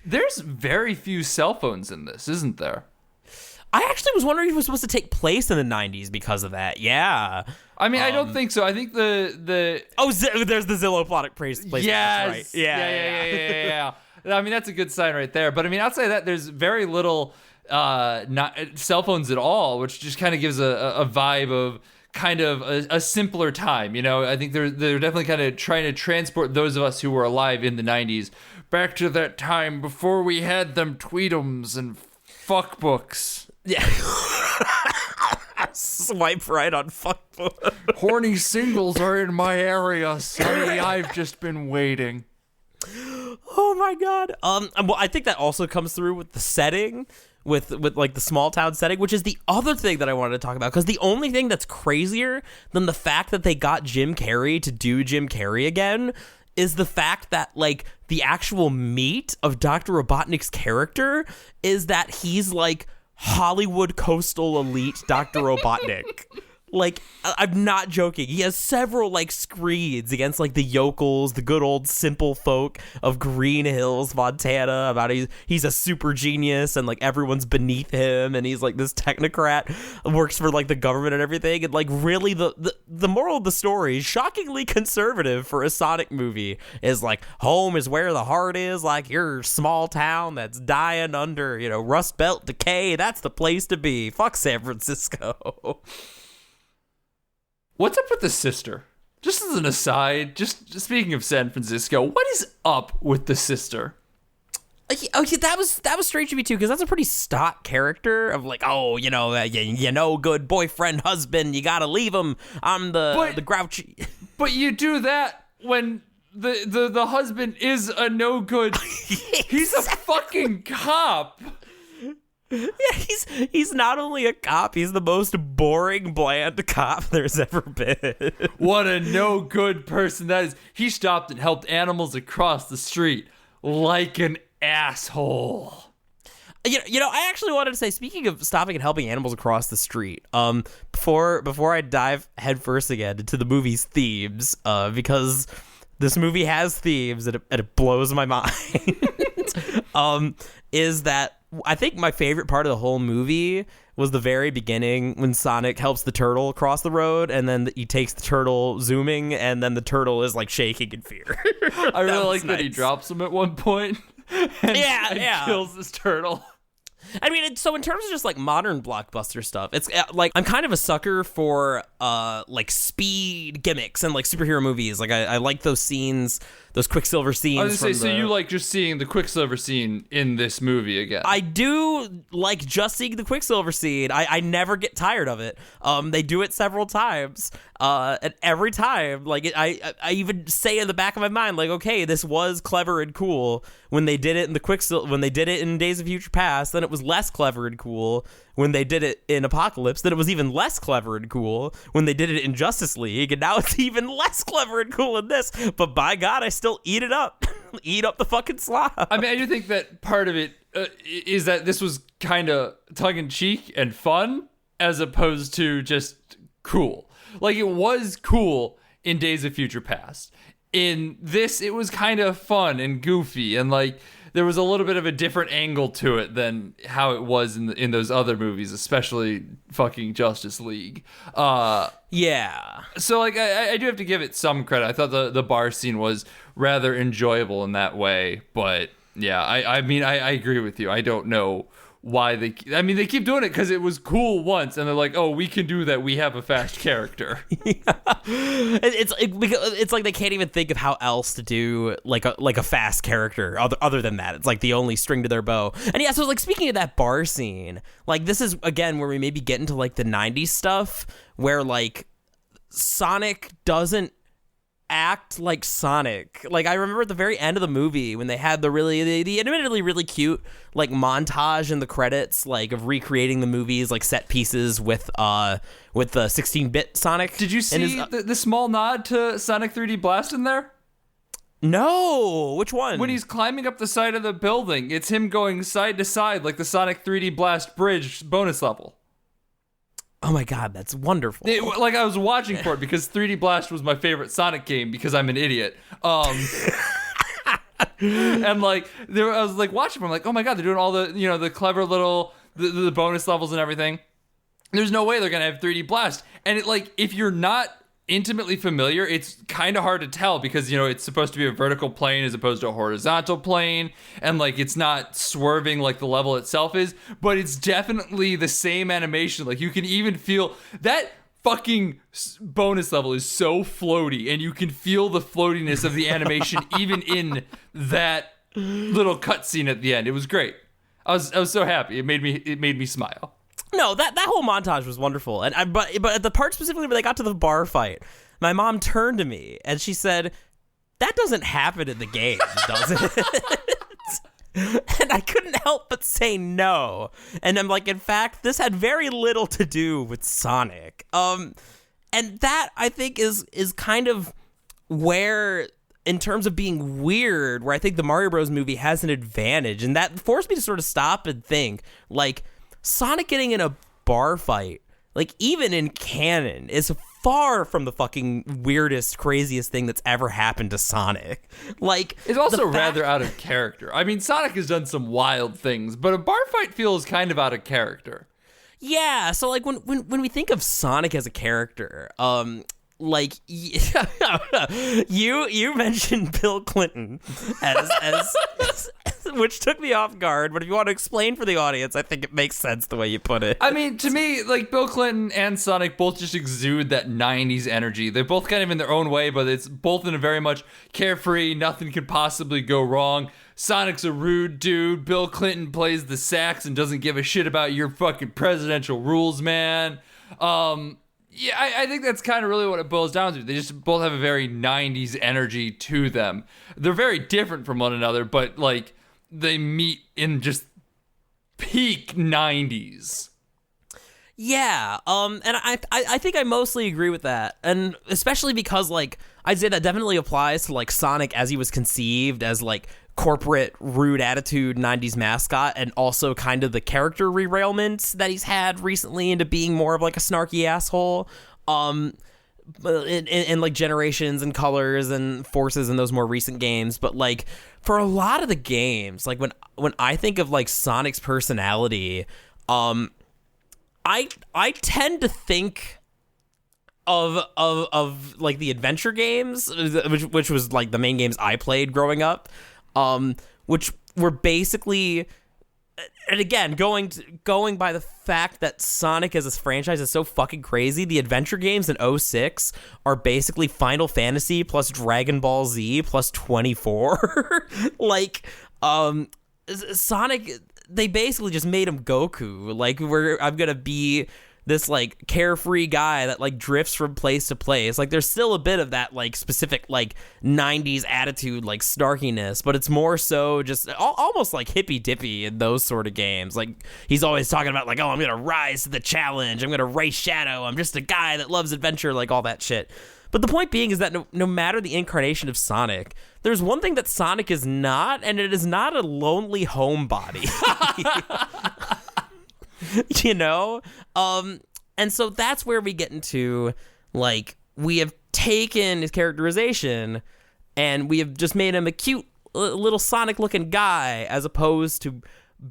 Speaker 1: there's very few cell phones in this, isn't there?
Speaker 2: I actually was wondering if it was supposed to take place in the 90s because of that. Yeah.
Speaker 1: I mean, I don't think so. I think there's the
Speaker 2: Zillow product place.
Speaker 1: Yes.
Speaker 2: Right.
Speaker 1: Yeah. I mean, that's a good sign right there. But I mean, outside of that, there's very little not cell phones at all, which just kind of gives a vibe of kind of a simpler time. You know, I think they're definitely kind of trying to transport those of us who were alive in the 90s back to that time before we had them tweetums and fuck books.
Speaker 2: Yeah. Swipe right on fuckbook.
Speaker 1: Horny singles are in my area, sonny. I've just been waiting.
Speaker 2: Oh my god. Well, I think that also comes through with the setting, with like the small town setting, which is the other thing that I wanted to talk about. Because the only thing that's crazier than the fact that they got Jim Carrey to do Jim Carrey again is the fact that like the actual meat of Dr. Robotnik's character is that he's like Hollywood coastal elite Dr. Robotnik. Like, I'm not joking. He has several, like, screeds against, like, the yokels, the good old simple folk of Green Hills, Montana, about he's a super genius and, like, everyone's beneath him, and he's, like, this technocrat, works for, like, the government and everything, and, like, really the moral of the story, shockingly conservative for a Sonic movie, is, like, home is where the heart is, like, your small town that's dying under, you know, Rust Belt decay, that's the place to be. Fuck San Francisco.
Speaker 1: What's up with the sister? Just as an aside, just speaking of San Francisco, what is up with the sister?
Speaker 2: Okay, that was strange to me too, because that's a pretty stock character of like, oh, you know, good boyfriend, husband, you gotta leave him. I'm the grouchy.
Speaker 1: But you do that when the husband is a no good. He's a fucking cop.
Speaker 2: Yeah, he's not only a cop, he's the most boring, bland cop there's ever been.
Speaker 1: What a no good person that is. He stopped and helped animals across the street like an asshole.
Speaker 2: You know, I actually wanted to say, speaking of stopping and helping animals across the street, before I dive headfirst again into the movie's themes, because this movie has themes and it blows my mind, is that I think my favorite part of the whole movie was the very beginning when Sonic helps the turtle cross the road, and then he takes the turtle zooming, and then the turtle is like shaking in fear.
Speaker 1: I really like that he drops him at one point and kills this turtle.
Speaker 2: I mean, so in terms of just like modern blockbuster stuff, it's like I'm kind of a sucker for like speed gimmicks and like superhero movies. Like I like those scenes, those Quicksilver scenes.
Speaker 1: I was gonna say, so you like just seeing the Quicksilver scene in this movie again?
Speaker 2: I do like just seeing the Quicksilver scene. I never get tired of it. They do it several times. And every time, like I even say in the back of my mind, like, okay, this was clever and cool when they did it in the when they did it in Days of Future Past. Then it was less clever and cool when they did it in Apocalypse. Then it was even less clever and cool when they did it in Justice League. And now it's even less clever and cool in this. But by God, I still eat it up. Eat up the fucking slop.
Speaker 1: I mean, I do think that part of it is that this was kind of tongue-in-cheek and fun as opposed to just cool. Like, it was cool in Days of Future Past. In this, it was kind of fun and goofy, and like there was a little bit of a different angle to it than how it was in those other movies, especially fucking Justice League.
Speaker 2: Yeah.
Speaker 1: So like I do have to give it some credit. I thought the bar scene was rather enjoyable in that way, but yeah, I mean I agree with you. I don't know why they keep doing it because it was cool once, and they're like, oh, we can do that, we have a fast character.
Speaker 2: It's like they can't even think of how else to do like a fast character other than that. It's like the only string to their bow. And yeah, so like speaking of that bar scene, like this is again where we maybe get into like the 90s stuff where like Sonic doesn't act like Sonic. Like I remember at the very end of the movie when they had the admittedly really cute like montage in the credits, like of recreating the movie's like set pieces with the 16-bit Sonic.
Speaker 1: Did you see the small nod to Sonic 3D Blast in there?
Speaker 2: No, which one?
Speaker 1: When he's climbing up the side of the building, it's him going side to side like the Sonic 3D Blast bridge bonus level.
Speaker 2: Oh my God, that's wonderful.
Speaker 1: Like I was watching for it because 3D Blast was my favorite Sonic game because I'm an idiot. And like I was like watching, I'm like, oh my God, they're doing all the the clever little the bonus levels and everything. There's no way they're gonna have 3D Blast. And it like if you're not intimately familiar, it's kind of hard to tell because it's supposed to be a vertical plane as opposed to a horizontal plane, and like it's not swerving like the level itself is, but it's definitely the same animation. Like you can even feel that fucking bonus level is so floaty, and you can feel the floatiness of the animation even in that little cutscene at the end. It was great. I was so happy. It made me smile.
Speaker 2: No, that whole montage was wonderful. But at the part specifically where they got to the bar fight, my mom turned to me and she said, "That doesn't happen in the game, does it?" And I couldn't help but say no. And I'm like, in fact, this had very little to do with Sonic. And that, I think, is kind of where, in terms of being weird, where I think the Mario Bros. Movie has an advantage. And that forced me to sort of stop and think, like, Sonic getting in a bar fight, like, even in canon, is far from the fucking weirdest, craziest thing that's ever happened to Sonic. Like,
Speaker 1: it's also rather out of character. I mean, Sonic has done some wild things, but a bar fight feels kind of out of character.
Speaker 2: Yeah, so like when we think of Sonic as a character, like you mentioned Bill Clinton as which took me off guard, but if you want to explain for the audience, I think it makes sense the way you put it.
Speaker 1: I mean, to me, like, Bill Clinton and Sonic both just exude that 90s energy. They're both kind of in their own way, but it's both in a very much carefree, nothing could possibly go wrong. Sonic's a rude dude. Bill Clinton plays the sax and doesn't give a shit about your fucking presidential rules, man. Yeah, I think that's kind of really what it boils down to. They just both have a very 90s energy to them. They're very different from one another, but, like, they meet in just peak 90s.
Speaker 2: Yeah, and I think I mostly agree with that, and especially because, like, I'd say that definitely applies to, like, Sonic as he was conceived as, like, corporate, rude attitude 90s mascot, and also kind of the character derailment that he's had recently into being more of, like, a snarky asshole. In like Generations and Colors and Forces and those more recent games, but like for a lot of the games, like when I think of like Sonic's personality, I tend to think of like the adventure games, which was like the main games I played growing up, which were basically. And again, going by the fact that Sonic as a franchise is so fucking crazy, the adventure games in 06 are basically Final Fantasy plus Dragon Ball Z plus 24. Like, Sonic, they basically just made him Goku. Like, I'm gonna be this, like, carefree guy that, like, drifts from place to place. Like, there's still a bit of that, like, specific, like, 90s attitude, like, snarkiness, but it's more so just almost, like, hippy-dippy in those sort of games. Like, he's always talking about, like, oh, I'm gonna rise to the challenge, I'm gonna race Shadow, I'm just a guy that loves adventure, like, all that shit. But the point being is that no matter the incarnation of Sonic, there's one thing that Sonic is not, and it is not a lonely homebody. You know? And so that's where we get into, like, we have taken his characterization and we have just made him a cute little Sonic-looking guy as opposed to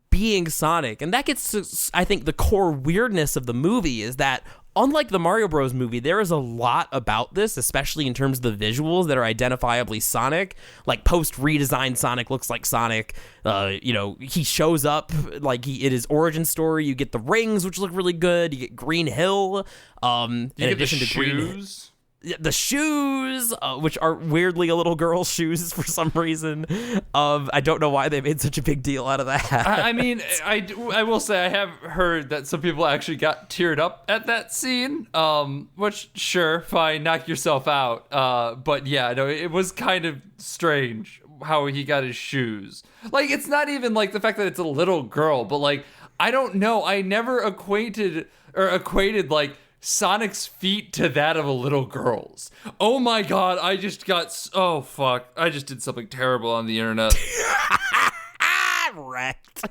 Speaker 2: being Sonic. And that gets to, I think, the core weirdness of the movie is that, unlike the Mario Bros. Movie, there is a lot about this, especially in terms of the visuals that are identifiably Sonic. Like, post-redesigned Sonic looks like Sonic. You know, he shows up, like, in his origin story. You get the rings, which look really good. You get Green Hill. In addition to shoes. The shoes, which are weirdly a little girl's shoes for some reason. I don't know why they made such a big deal out of that.
Speaker 1: I mean, I will say I have heard that some people actually got teared up at that scene, which, sure, fine, knock yourself out. But yeah, no, it was kind of strange how he got his shoes. Like, it's not even like the fact that it's a little girl, but like, I don't know. I never equated like Sonic's feet to that of a little girl's. Oh my god, I just did something terrible on the internet.
Speaker 2: Wrecked.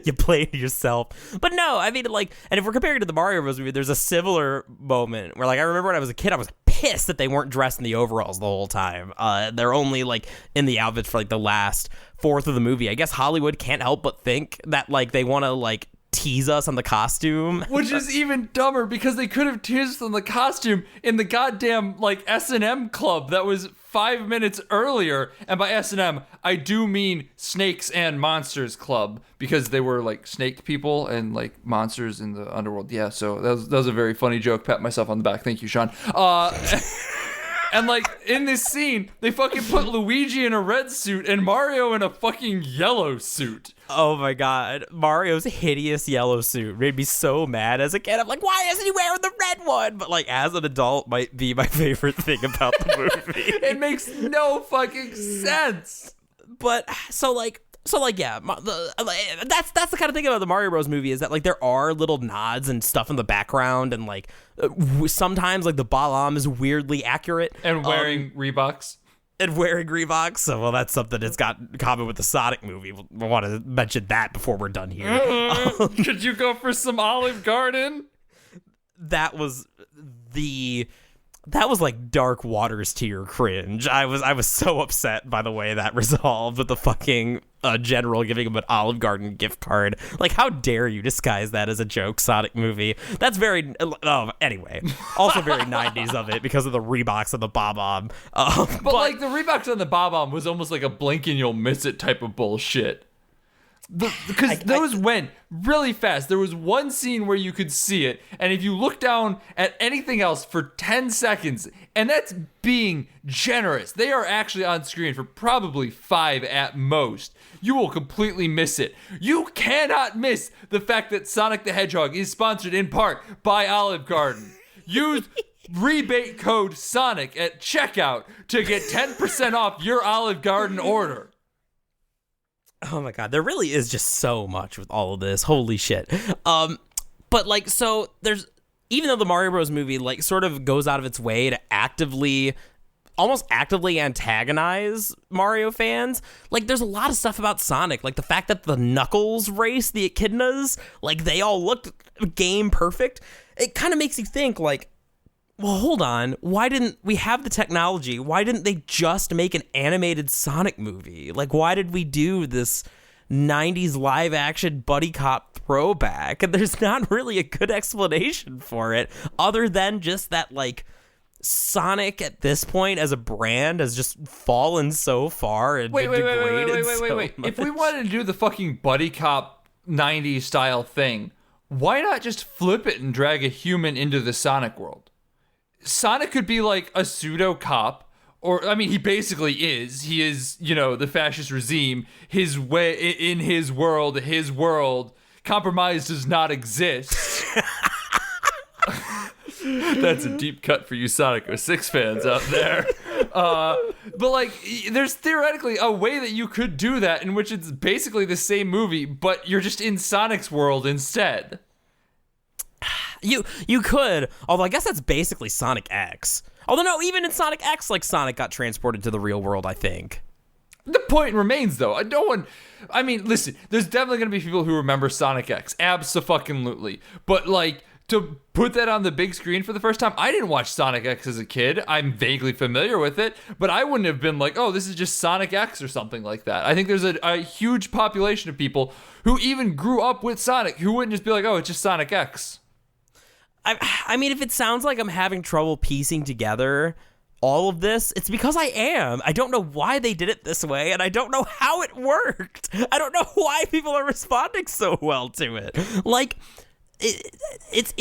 Speaker 2: You played yourself. But no, I mean, like, and if we're comparing to the Mario Bros. Movie, there's a similar moment where, like, I remember when I was a kid, I was pissed that they weren't dressed in the overalls the whole time. They're only, like, in the outfits for, like, the last fourth of the movie. I guess Hollywood can't help but think that, like, they want to, like, tease us on the costume.
Speaker 1: Which is even dumber because they could have teased on the costume in the goddamn, like, S&M club that was 5 minutes earlier. And by S&M, I do mean Snakes and Monsters Club, because they were like snake people and like monsters in the underworld. Yeah, so that was a very funny joke. Pat myself on the back. Thank you, Sean. And like in this scene, they fucking put Luigi in a red suit and Mario in a fucking yellow suit.
Speaker 2: Oh my god, Mario's hideous yellow suit made me so mad as a kid. I'm like, why isn't he wearing the red one? But like as an adult, might be my favorite thing about the movie.
Speaker 1: It makes no fucking sense.
Speaker 2: But yeah, that's the kind of thing about the Mario Bros. Movie, is that like there are little nods and stuff in the background, and like sometimes like the Balam is weirdly accurate
Speaker 1: and wearing Reeboks.
Speaker 2: So, well, that's something that's got in common with the Sonic movie. I want to mention that before we're done here.
Speaker 1: Could you go for some Olive Garden?
Speaker 2: That was like Dark Waters tier cringe. I was so upset by the way that resolved with the fucking general giving him an Olive Garden gift card. Like, how dare you disguise that as a joke, Sonic movie? That's very... anyway. Also very 90s of it because of the Reeboks and the Bob-omb.
Speaker 1: But like, the Reeboks and the Bob-omb was almost like a blink and you'll miss it type of bullshit. Because those went really fast. There was one scene where you could see it, and if you look down at anything else for 10 seconds, and that's being generous, they are actually on screen for probably 5 at most, you will completely miss it. You cannot miss the fact that Sonic the Hedgehog is sponsored in part by Olive Garden. Use rebate code SONIC at checkout to get 10% off your Olive Garden order.
Speaker 2: Oh my god, there really is just so much with all of this. Holy shit. But like, so there's, even though the Mario Bros. Movie like sort of goes out of its way to almost actively antagonize Mario fans, like there's a lot of stuff about Sonic, like the fact that the Knuckles race, the Echidnas, like they all looked game perfect. It kind of makes you think like, well, hold on. Why didn't we have the technology? Why didn't they just make an animated Sonic movie? Like, why did we do this 90s live action buddy cop throwback? And there's not really a good explanation for it other than just that, like, Sonic at this point as a brand has just fallen so far and been degraded so much.
Speaker 1: If we wanted to do the fucking buddy cop 90s style thing, why not just flip it and drag a human into the Sonic world? Sonic could be like a pseudo cop, or I mean, he basically is. He is, the fascist regime. His way in his world, compromise does not exist. That's a deep cut for you Sonic 06 fans out there. But like, there's theoretically a way that you could do that in which it's basically the same movie, but you're just in Sonic's world instead.
Speaker 2: You could, although I guess that's basically Sonic X. Although no, even in Sonic X, like Sonic got transported to the real world, I think.
Speaker 1: The point remains, though. Listen, there's definitely going to be people who remember Sonic X. Abso-fucking-lutely. But, like, to put that on the big screen for the first time, I didn't watch Sonic X as a kid. I'm vaguely familiar with it, but I wouldn't have been like, oh, this is just Sonic X or something like that. I think there's a huge population of people who even grew up with Sonic who wouldn't just be like, oh, it's just Sonic X.
Speaker 2: I mean, if it sounds like I'm having trouble piecing together all of this, it's because I am. I don't know why they did it this way, and I don't know how it worked. I don't know why people are responding so well to it. Like, it's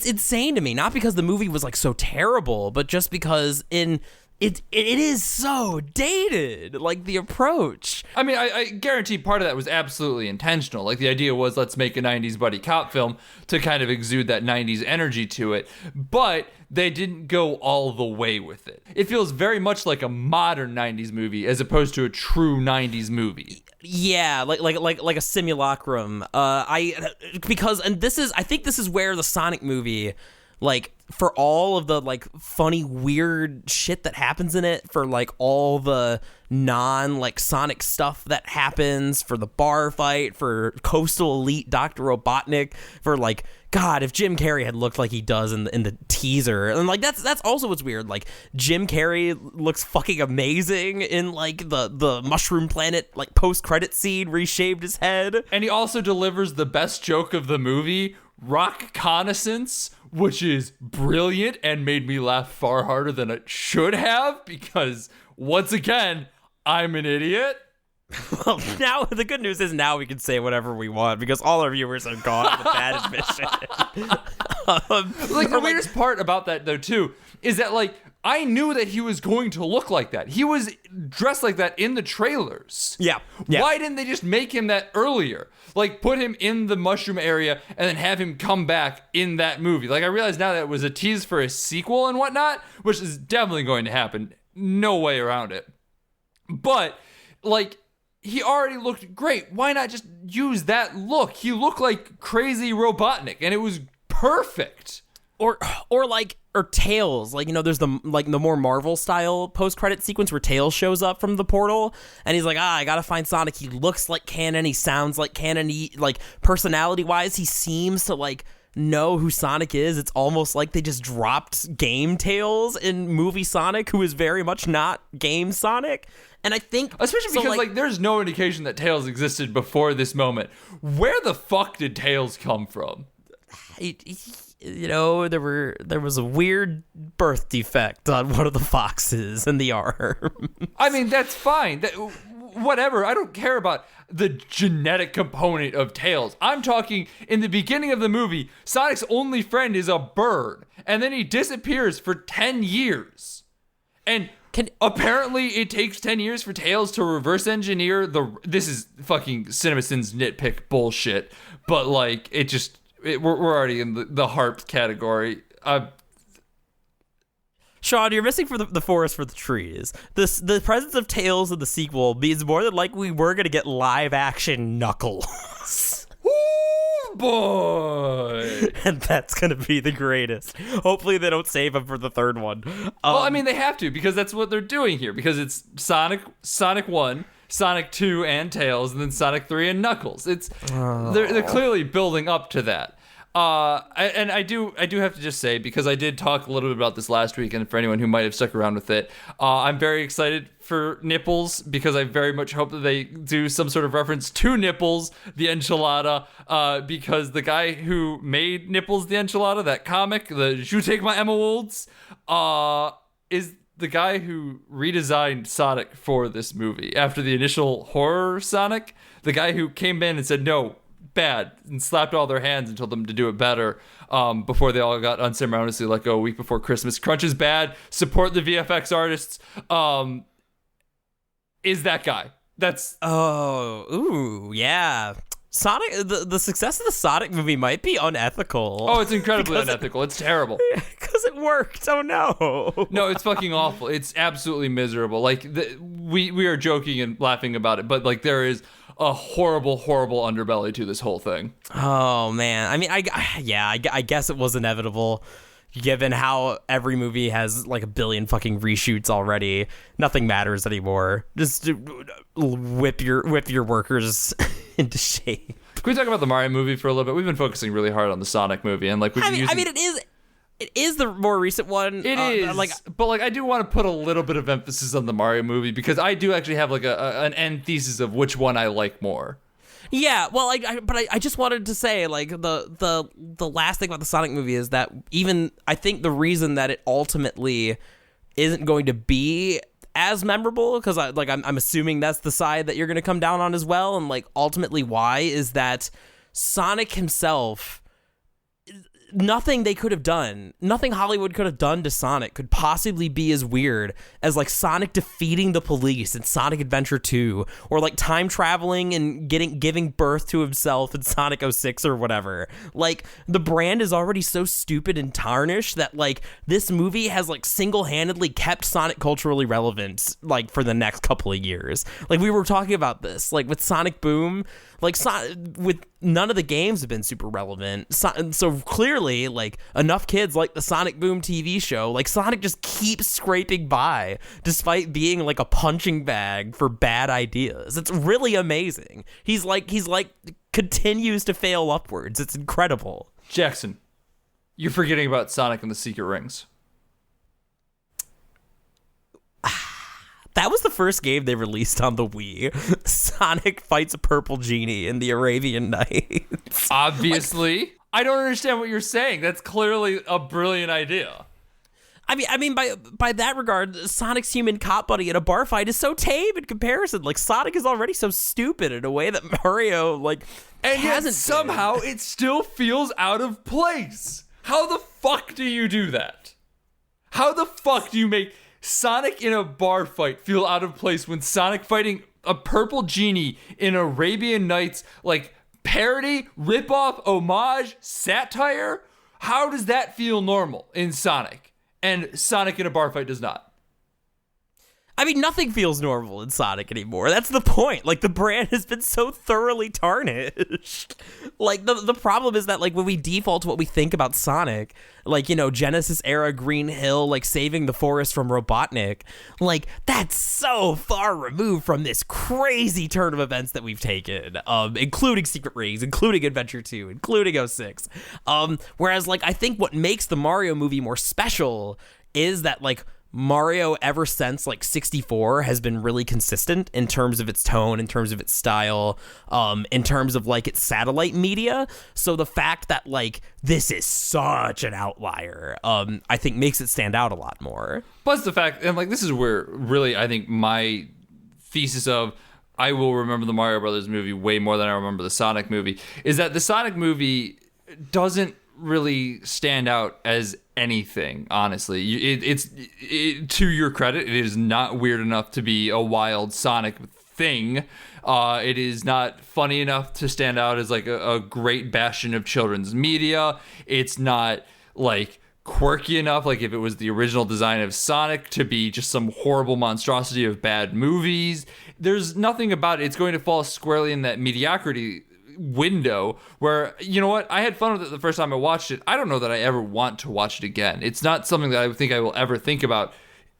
Speaker 2: insane to me. Not because the movie was like so terrible, but just because it is so dated, like the approach.
Speaker 1: I mean, I guarantee part of that was absolutely intentional. Like the idea was, let's make a 90s buddy cop film to kind of exude that 90s energy to it. But they didn't go all the way with it. It feels very much like a modern 90s movie as opposed to a true 90s movie.
Speaker 2: Yeah, like a simulacrum. I think this is where the Sonic movie, like, for all of the like funny weird shit that happens in it, for like all the non like Sonic stuff that happens, for the bar fight, for Coastal Elite Dr. Robotnik, for like, God, if Jim Carrey had looked like he does in the teaser, and like that's also what's weird. Like Jim Carrey looks fucking amazing in like the Mushroom Planet like post credit scene where he shaved his head,
Speaker 1: and he also delivers the best joke of the movie Rock Connaissance, which is brilliant and made me laugh far harder than it should have because, once again, I'm an idiot.
Speaker 2: Well, now the good news is now we can say whatever we want because all our viewers are gone with that admission.
Speaker 1: The weirdest part about that, though, too, is that, like, I knew that he was going to look like that. He was dressed like that in the trailers.
Speaker 2: Yeah.
Speaker 1: Why didn't they just make him that earlier? Like, put him in the mushroom area and then have him come back in that movie. Like, I realize now that it was a tease for a sequel and whatnot, which is definitely going to happen. No way around it. But, like, he already looked great. Why not just use that look? He looked like crazy Robotnik, and it was perfect.
Speaker 2: Or Tails, like, you know, there's the more Marvel style post-credit sequence where Tails shows up from the portal and he's like, I gotta find Sonic. He looks like canon, he sounds like canon, like personality wise he seems to like know who Sonic is. It's almost like they just dropped game Tails in movie Sonic, who is very much not game Sonic. And I think
Speaker 1: especially because like there's no indication that Tails existed before this moment. Where the fuck did Tails come from?
Speaker 2: You know, there was a weird birth defect on one of the foxes in the arm.
Speaker 1: I mean, that's fine. Whatever. I don't care about the genetic component of Tails. I'm talking in the beginning of the movie, Sonic's only friend is a bird, and then he disappears for 10 years. And apparently it takes 10 years for Tails to reverse engineer this is fucking CinemaSins nitpick bullshit, but like we're already in the harp category.
Speaker 2: Sean, you're missing for the forest for the trees. The presence of Tails in the sequel means more than likely we're gonna get live action Knuckles.
Speaker 1: Ooh, boy!
Speaker 2: And that's gonna be the greatest. Hopefully they don't save him for the third one.
Speaker 1: Well, I mean they have to because that's what they're doing here. Because it's Sonic 1, Sonic 2 and Tails, and then Sonic 3 and Knuckles. They're clearly building up to that. I do have to just say, because I did talk a little bit about this last week, and for anyone who might have stuck around with it, I'm very excited for Nipples, because I very much hope that they do some sort of reference to Nipples, the enchilada, because the guy who made Nipples the enchilada, that comic, the You Take My Emeralds, is the guy who redesigned Sonic for this movie. After the initial horror Sonic, the guy who came in and said, no, bad, and slapped all their hands and told them to do it better before they all got unceremoniously let go a week before Christmas. Crunch is bad. Support the VFX artists. Is that guy. That's...
Speaker 2: Oh, ooh, yeah. Sonic, the success of the Sonic movie might be unethical.
Speaker 1: Oh, it's incredibly unethical. It's terrible.
Speaker 2: Because it worked. Oh, no.
Speaker 1: No, it's fucking awful. It's absolutely miserable. Like, we are joking and laughing about it, but, like, there is a horrible, horrible underbelly to this whole thing.
Speaker 2: Oh, man. I mean, I guess it was inevitable, given how every movie has, like, a billion fucking reshoots already. Nothing matters anymore. Just whip your workers into shape.
Speaker 1: Can we talk about the Mario movie for a little bit? We've been focusing really hard on the Sonic movie, and like
Speaker 2: it is the more recent one.
Speaker 1: It is, but I do want to put a little bit of emphasis on the Mario movie because I do actually have like an end thesis of which one I like more.
Speaker 2: Yeah, well, I just wanted to say, like, the last thing about the Sonic movie is that even I think the reason that it ultimately isn't going to be as memorable, because I'm assuming that's the side that you're going to come down on as well, and like ultimately why is that Sonic himself, nothing they could have done, nothing Hollywood could have done to Sonic could possibly be as weird as like Sonic defeating the police in Sonic Adventure 2, or like time traveling and giving birth to himself in Sonic 06 or whatever. Like, the brand is already so stupid and tarnished that like this movie has like single-handedly kept Sonic culturally relevant like for the next couple of years. Like, we were talking about this like with Sonic Boom, like with none of the games have been super relevant. So clearly, like, enough kids like the Sonic Boom TV show. Like, Sonic just keeps scraping by despite being like a punching bag for bad ideas. It's really amazing. He's like continues to fail upwards. It's incredible.
Speaker 1: Jackson, you're forgetting about Sonic and the Secret Rings.
Speaker 2: That was the first game they released on the Wii. Sonic fights a purple genie in the Arabian Nights.
Speaker 1: Obviously. I don't understand what you're saying. That's clearly a brilliant idea.
Speaker 2: I mean, by that regard, Sonic's human cop buddy in a bar fight is so tame in comparison. Like, Sonic is already so stupid in a way that Mario, like,
Speaker 1: and
Speaker 2: hasn't
Speaker 1: yet somehow it still feels out of place. How the fuck do you do that? How the fuck do you make Sonic in a bar fight feel out of place when Sonic fighting a purple genie in Arabian Nights, like, parody, ripoff, homage, satire? How does that feel normal in Sonic? And Sonic in a bar fight does not.
Speaker 2: I mean, nothing feels normal in Sonic anymore. That's the point. Like, the brand has been so thoroughly tarnished. Like, the problem is that, like, when we default to what we think about Sonic, like, you know, Genesis era Green Hill, like, saving the forest from Robotnik, like, that's so far removed from this crazy turn of events that we've taken, including Secret Rings, including Adventure 2, including 06. Whereas, like, I think what makes the Mario movie more special is that, like, Mario ever since like 64 has been really consistent in terms of its tone, in terms of its style, in terms of like its satellite media. So the fact that like this is such an outlier, I think makes it stand out a lot more.
Speaker 1: Plus the fact, and like this is where really I think my thesis of I will remember the Mario Brothers movie way more than I remember the Sonic movie is that the Sonic movie doesn't really stand out as anything, honestly. It's to your credit, it is not weird enough to be a wild Sonic thing. It is not funny enough to stand out as like a great bastion of children's media. It's not like quirky enough, like if it was the original design of Sonic, to be just some horrible monstrosity of bad movies. There's nothing about it. It's going to fall squarely in that mediocrity window where, you know what, I had fun with it the first time I watched it. I don't know that I ever want to watch it again. It's not something that I think I will ever think about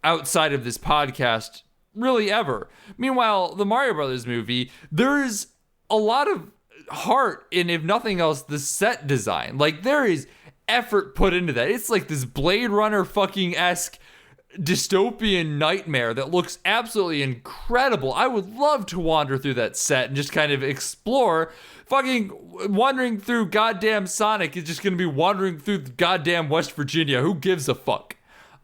Speaker 1: outside of this podcast, really ever. Meanwhile, the Mario Brothers movie, there's a lot of heart in, if nothing else, the set design. Like, there is effort put into that. It's like this Blade Runner fucking-esque dystopian nightmare that looks absolutely incredible. I would love to wander through that set and just kind of explore. Fucking wandering through goddamn Sonic is just gonna be wandering through goddamn West Virginia. Who gives a fuck?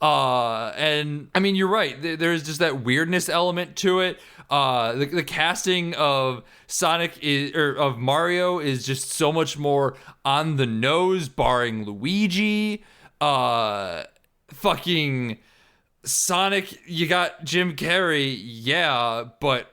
Speaker 1: And I mean, you're right. There's just that weirdness element to it. The casting of of Mario is just so much more on the nose, barring Luigi. Fucking Sonic, you got Jim Carrey, yeah, but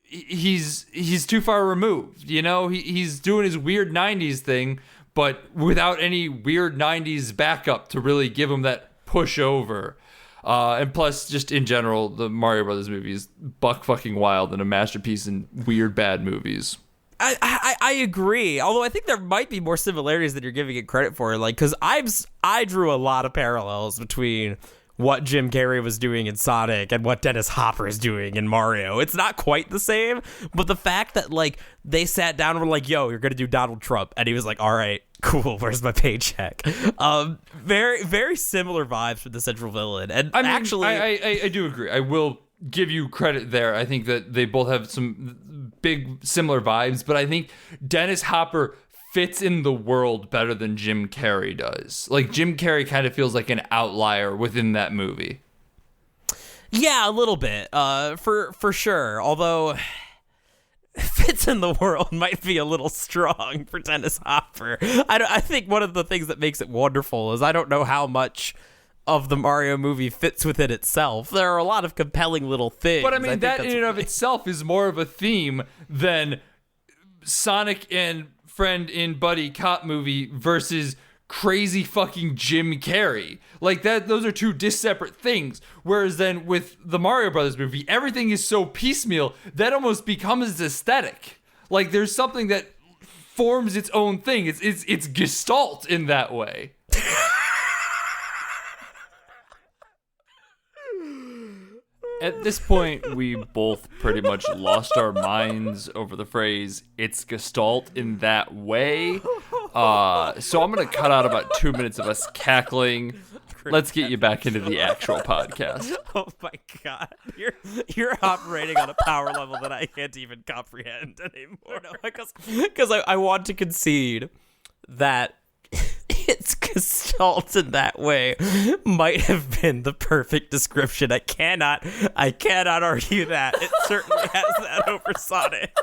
Speaker 1: he's too far removed, you know? He's doing his weird 90s thing, but without any weird 90s backup to really give him that push over. And plus, just in general, the Mario Brothers movie is buck fucking wild and a masterpiece in weird bad movies.
Speaker 2: I agree. Although I think there might be more similarities than you're giving it credit for. Like, because I drew a lot of parallels between what Jim Carrey was doing in Sonic and what Dennis Hopper is doing in Mario. It's not quite the same, but the fact that like they sat down and were like, "Yo, you're gonna do Donald Trump," and he was like, "All right, cool. Where's my paycheck?" Very very similar vibes for the central villain. And I mean, actually,
Speaker 1: I do agree. I will give you credit there. I think that they both have some big similar vibes, but I think Dennis Hopper fits in the world better than Jim Carrey does. Like, Jim Carrey kind of feels like an outlier within that movie.
Speaker 2: Yeah, a little bit, for sure. Although fits in the world might be a little strong for Dennis Hopper. I think one of the things that makes it wonderful is I don't know how much of the Mario movie fits within itself. There are a lot of compelling little things.
Speaker 1: But I mean, that in and of itself is more of a theme than Sonic and friend in buddy cop movie versus crazy fucking Jim Carrey. Like, that, those are two disseparate things. Whereas then with the Mario Brothers movie, everything is so piecemeal that almost becomes aesthetic. Like, there's something that forms its own thing. It's gestalt in that way. At this point, we both pretty much lost our minds over the phrase, "it's gestalt in that way." So I'm going to cut out about 2 minutes of us cackling. Let's get you back into the actual podcast.
Speaker 2: Oh my god. You're operating on a power level that I can't even comprehend anymore. No, because I want to concede that its gestalt in that way might have been the perfect description. I cannot argue that. It certainly has that over Sonic.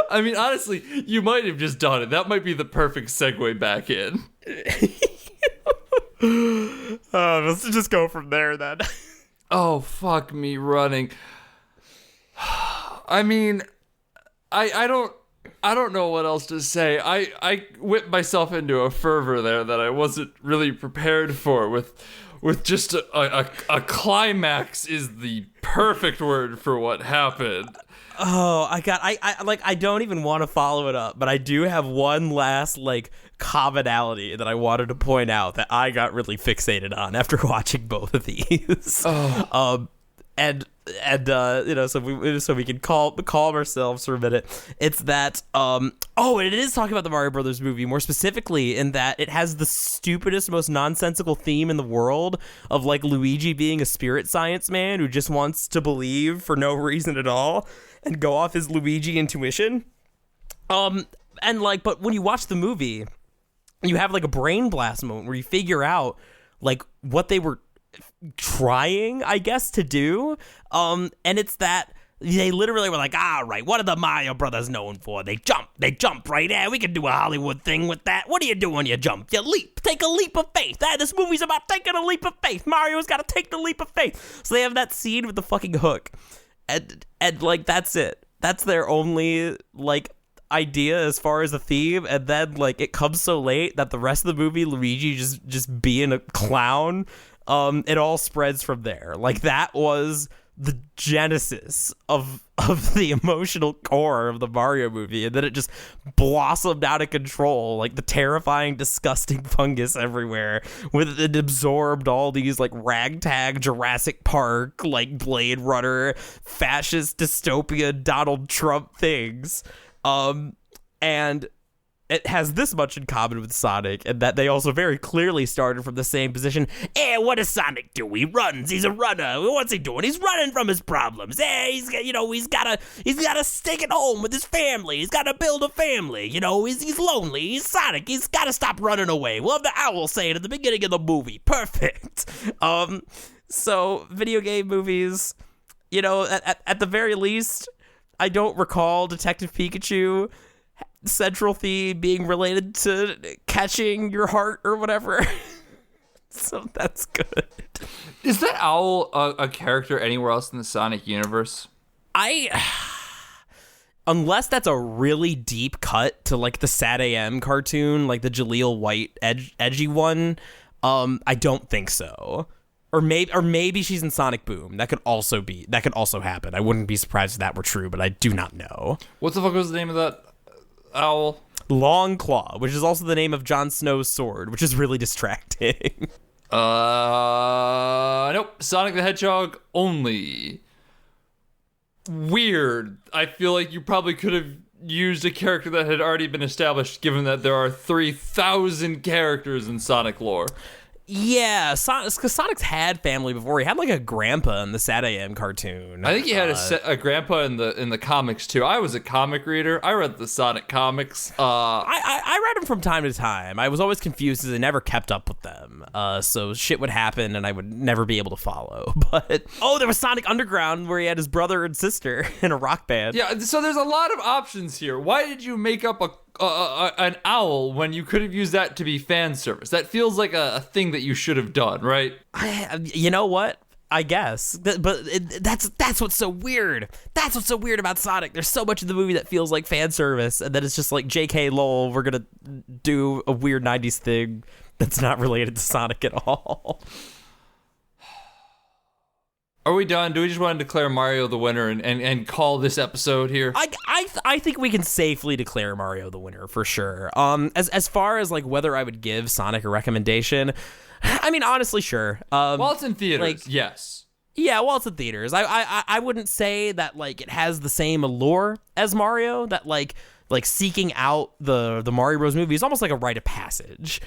Speaker 1: I mean, honestly, you might have just done it. That might be the perfect segue back in.
Speaker 2: Let's just go from there then.
Speaker 1: Oh, fuck me running. I mean, I don't know what else to say. I whipped myself into a fervor there that I wasn't really prepared for with just a climax is the perfect word for what happened.
Speaker 2: Oh, I don't even want to follow it up, but I do have one last commonality that I wanted to point out that I got really fixated on after watching both of these.
Speaker 1: Oh.
Speaker 2: So we can calm ourselves for a minute. It's that and it is talking about the Mario Brothers movie more specifically in that it has the stupidest, most nonsensical theme in the world of Luigi being a spirit science man who just wants to believe for no reason at all and go off his Luigi intuition. But when you watch the movie, you have a brain blast moment where you figure out what they were trying, I guess, to do. And it's that they literally were all right, what are the Mario Brothers known for? They jump, right? Yeah, we can do a Hollywood thing with that. What do you do when you jump? You leap. Take a leap of faith. This movie's about taking a leap of faith. Mario's got to take the leap of faith. So they have that scene with the fucking hook. And that's it. That's their only, idea as far as the theme, and then, it comes so late that the rest of the movie, Luigi just being a clown, it all spreads from there. That was the genesis of the emotional core of the Mario movie, and then it just blossomed out of control, the terrifying, disgusting fungus everywhere, with it absorbed all these ragtag Jurassic Park, Blade Runner, fascist dystopia Donald Trump things, and it has this much in common with Sonic, and that they also very clearly started from the same position. What does Sonic do? He runs. He's a runner. What's he doing? He's running from his problems. He's gotta stick at home with his family. He's gotta build a family. He's lonely. He's Sonic. He's gotta stop running away. We'll have the owl say it at the beginning of the movie. Perfect. So video game movies, at the very least, I don't recall Detective Pikachu central theme being related to catching your heart or whatever. So that's good.
Speaker 1: Is that owl a character anywhere else in the Sonic universe?
Speaker 2: Unless that's a really deep cut to the Sad AM cartoon, the Jaleel White edgy one, I don't think so. Or maybe she's in Sonic Boom. That could also happen. I wouldn't be surprised if that were true, but I do not know.
Speaker 1: What the fuck was the name of that owl?
Speaker 2: Longclaw, which is also the name of Jon Snow's sword, which is really distracting.
Speaker 1: Nope. Sonic the Hedgehog only. Weird. I feel like you probably could have used a character that had already been established, given that there are 3,000 characters in Sonic lore.
Speaker 2: Yeah, because Sonic's had family before. He had a grandpa in the Sad AM cartoon.
Speaker 1: I think he had a grandpa in the comics too. I was a comic reader. I read the Sonic comics.
Speaker 2: I read them from time to time. I was always confused because I never kept up with them. So shit would happen and I would never be able to follow. But there was Sonic Underground where he had his brother and sister in a rock band.
Speaker 1: Yeah, so there's a lot of options here. Why did you make up an owl when you could have used that to be fan service? That feels like a thing that you should have done, right?
Speaker 2: You know what? I guess, that's what's so weird. That's what's so weird about Sonic. There's so much of the movie that feels like fan service, and then it's just JK lol, we're gonna do a weird 90s thing that's not related to Sonic at all.
Speaker 1: Are we done? Do we just want to declare Mario the winner and call this episode here?
Speaker 2: I think we can safely declare Mario the winner for sure. As far as whether I would give Sonic a recommendation, I mean honestly, sure.
Speaker 1: While it's in theaters, yes.
Speaker 2: Yeah, while it's in theaters, I wouldn't say that it has the same allure as Mario. That seeking out the Mario Bros movie is almost like a rite of passage.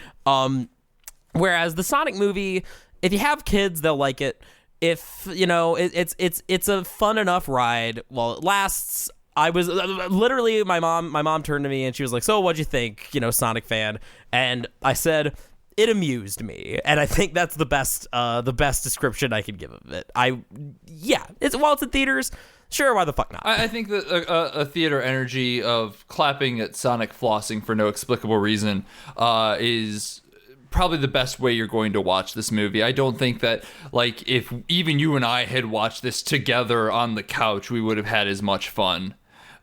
Speaker 2: Whereas the Sonic movie, if you have kids, they'll like it. If it's a fun enough ride while it lasts, I was literally my mom turned to me and she was like, "So what'd you think? Sonic fan?" And I said, "It amused me," and I think that's the best description I can give of it. It's while it's in theaters, sure, why the fuck not?
Speaker 1: I think that a theater energy of clapping at Sonic flossing for no explicable reason is probably the best way you're going to watch this movie. I don't think that, like, if even you and I had watched this together on the couch, we would have had as much fun.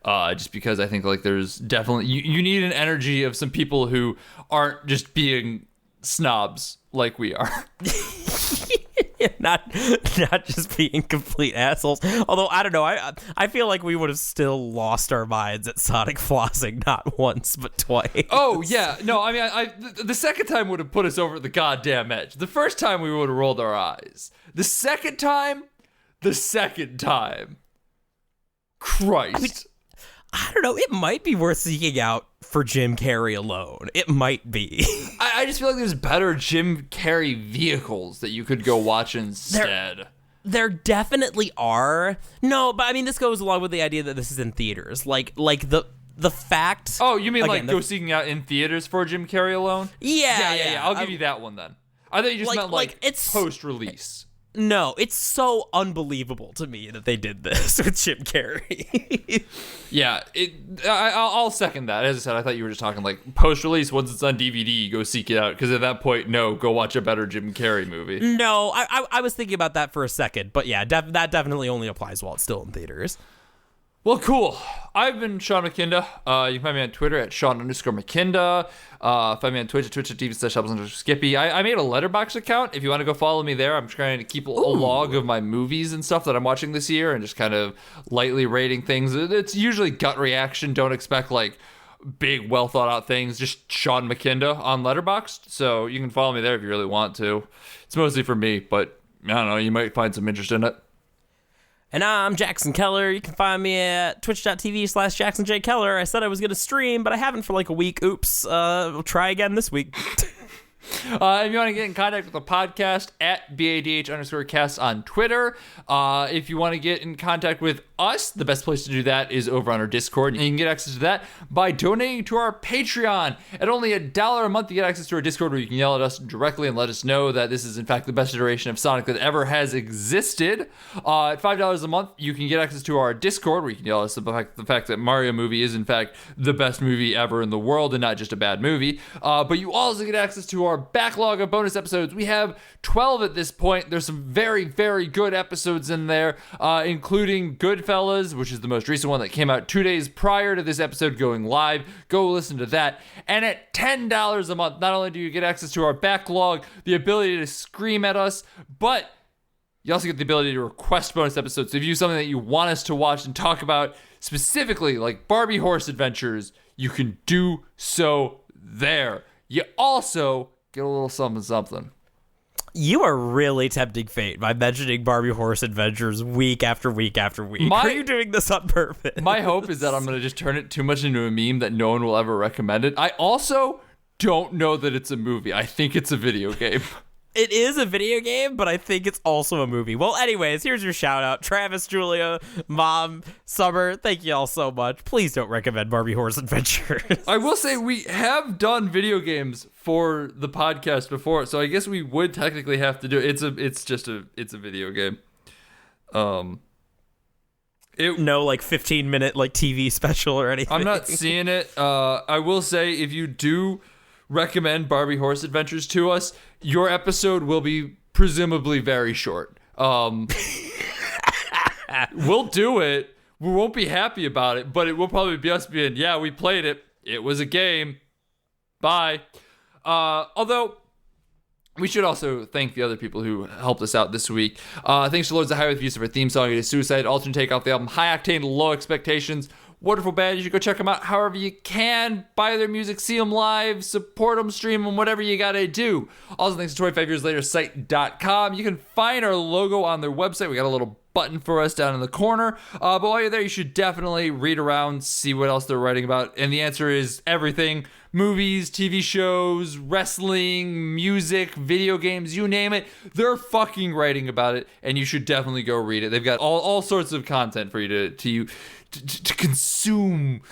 Speaker 1: Just because I think, like, there's definitely you need an energy of some people who aren't just being snobs like we are.
Speaker 2: not just being complete assholes. Although I don't know, I feel like we would have still lost our minds at Sonic flossing not once but twice.
Speaker 1: Oh yeah, no, I mean, the second time would have put us over the goddamn edge. The first time we would have rolled our eyes. The second time, Christ.
Speaker 2: I don't know. It might be worth seeking out for Jim Carrey alone. It might be.
Speaker 1: I just feel like there's better Jim Carrey vehicles that you could go watch instead.
Speaker 2: There definitely are. No, but I mean, this goes along with the idea that this is in theaters. Like the fact.
Speaker 1: Oh, you mean again, go seeking out in theaters for Jim Carrey alone?
Speaker 2: Yeah.
Speaker 1: I'll give you that one then. I thought you just meant it's post-release.
Speaker 2: No, it's so unbelievable to me that they did this with Jim Carrey.
Speaker 1: Yeah, I'll second that. As I said, I thought you were just talking like post-release. Once it's on DVD, go seek it out. Because at that point, no, go watch a better Jim Carrey movie.
Speaker 2: No, I was thinking about that for a second. But yeah, that definitely only applies while it's still in theaters.
Speaker 1: Well, cool. I've been Sean McKinda. You can find me on Twitter at Sean_McKinda. Find me on Twitch at twitch.tv/Skippy. I made a Letterboxd account. If you want to go follow me there, I'm trying to keep a log of my movies and stuff that I'm watching this year and just kind of lightly rating things. It's usually gut reaction. Don't expect like big, well thought out things. Just Sean McKinda on Letterboxd. So you can follow me there if you really want to. It's mostly for me, but I don't know. You might find some interest in it.
Speaker 2: And I'm Jackson Keller. You can find me at twitch.tv/JacksonJKeller. I said I was going to stream, but I haven't for like a week. Oops. We'll try again this week.
Speaker 1: If you want to get in contact with the podcast, at BADH_cast on Twitter. If you want to get in contact with us, the best place to do that is over on our Discord. And you can get access to that by donating to our Patreon. At only $1 a month, you get access to our Discord where you can yell at us directly and let us know that this is, in fact, the best iteration of Sonic that ever has existed. At $5 a month, you can get access to our Discord where you can yell at us about the fact that Mario movie is, in fact, the best movie ever in the world and not just a bad movie. But you also get access to our backlog of bonus episodes. We have 12 at this point. There's some very, very good episodes in there, including Goodfellas, which is the most recent one that came out 2 days prior to this episode going live. Go listen to that. And at $10 a month, not only do you get access to our backlog, the ability to scream at us, but you also get the ability to request bonus episodes. So if you have something that you want us to watch and talk about, specifically like Barbie Horse Adventures, you can do so there. You also get a little something.
Speaker 2: You are really tempting fate by mentioning Barbie Horse Adventures week after week after week. Are you doing this on purpose?
Speaker 1: My hope is that I'm going to just turn it too much into a meme that no one will ever recommend it. I also don't know that it's a movie. I think it's a video game.
Speaker 2: It is a video game, but I think it's also a movie. Well, anyways, here's your shout out. Travis, Julia, Mom, Summer, thank you all so much. Please don't recommend Barbie Horse Adventures.
Speaker 1: I will say we have done video games for the podcast before, so I guess we would technically have to do it. It's a video game.
Speaker 2: No like 15-minute like TV special or anything.
Speaker 1: I'm not seeing it. I will say if you do recommend Barbie Horse Adventures to us, your episode will be presumably very short. We'll do it. We won't be happy about it, but it will probably be us being, yeah, we played it. It was a game. Bye. Although we should also thank the other people who helped us out this week. Thanks to Lords of Highway for use of our theme song. It is Suicide, alternate take off the album High Octane, Low Expectations. Wonderful band. You should go check them out however you can. Buy their music, see them live, support them, stream them, whatever you gotta do. Also, thanks to 25 Years Later Site.com. You can find our logo on their website. We got a little button for us down in the corner. But while you're there, you should definitely read around, see what else they're writing about. And the answer is everything. Movies, TV shows, wrestling, music, video games, you name it. They're fucking writing about it, and you should definitely go read it. They've got all sorts of content for you to consume.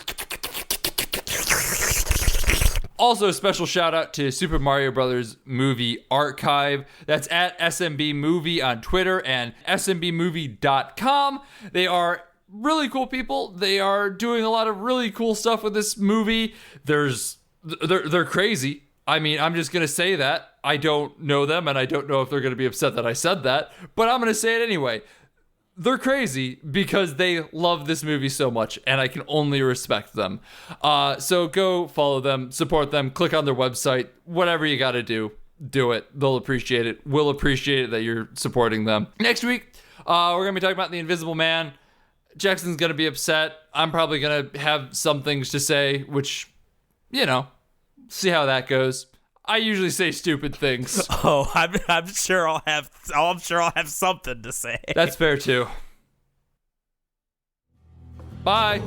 Speaker 1: Also, special shout out to Super Mario Brothers Movie Archive. That's at SMB Movie on Twitter and smbmovie.com. They are really cool people. They are doing a lot of really cool stuff with this movie. They're crazy. I mean, I'm just going to say that. I don't know them, and I don't know if they're going to be upset that I said that, but I'm going to say it anyway. They're crazy because they love this movie so much, and I can only respect them. So go follow them, support them, click on their website, whatever you got to do it. They'll appreciate it. We'll appreciate it that you're supporting them. Next week, we're going to be talking about The Invisible Man. Jackson's going to be upset. I'm probably going to have some things to say, which, see how that goes. I usually say stupid things.
Speaker 2: Oh, I'm sure I'll have something to say.
Speaker 1: That's fair too. Bye.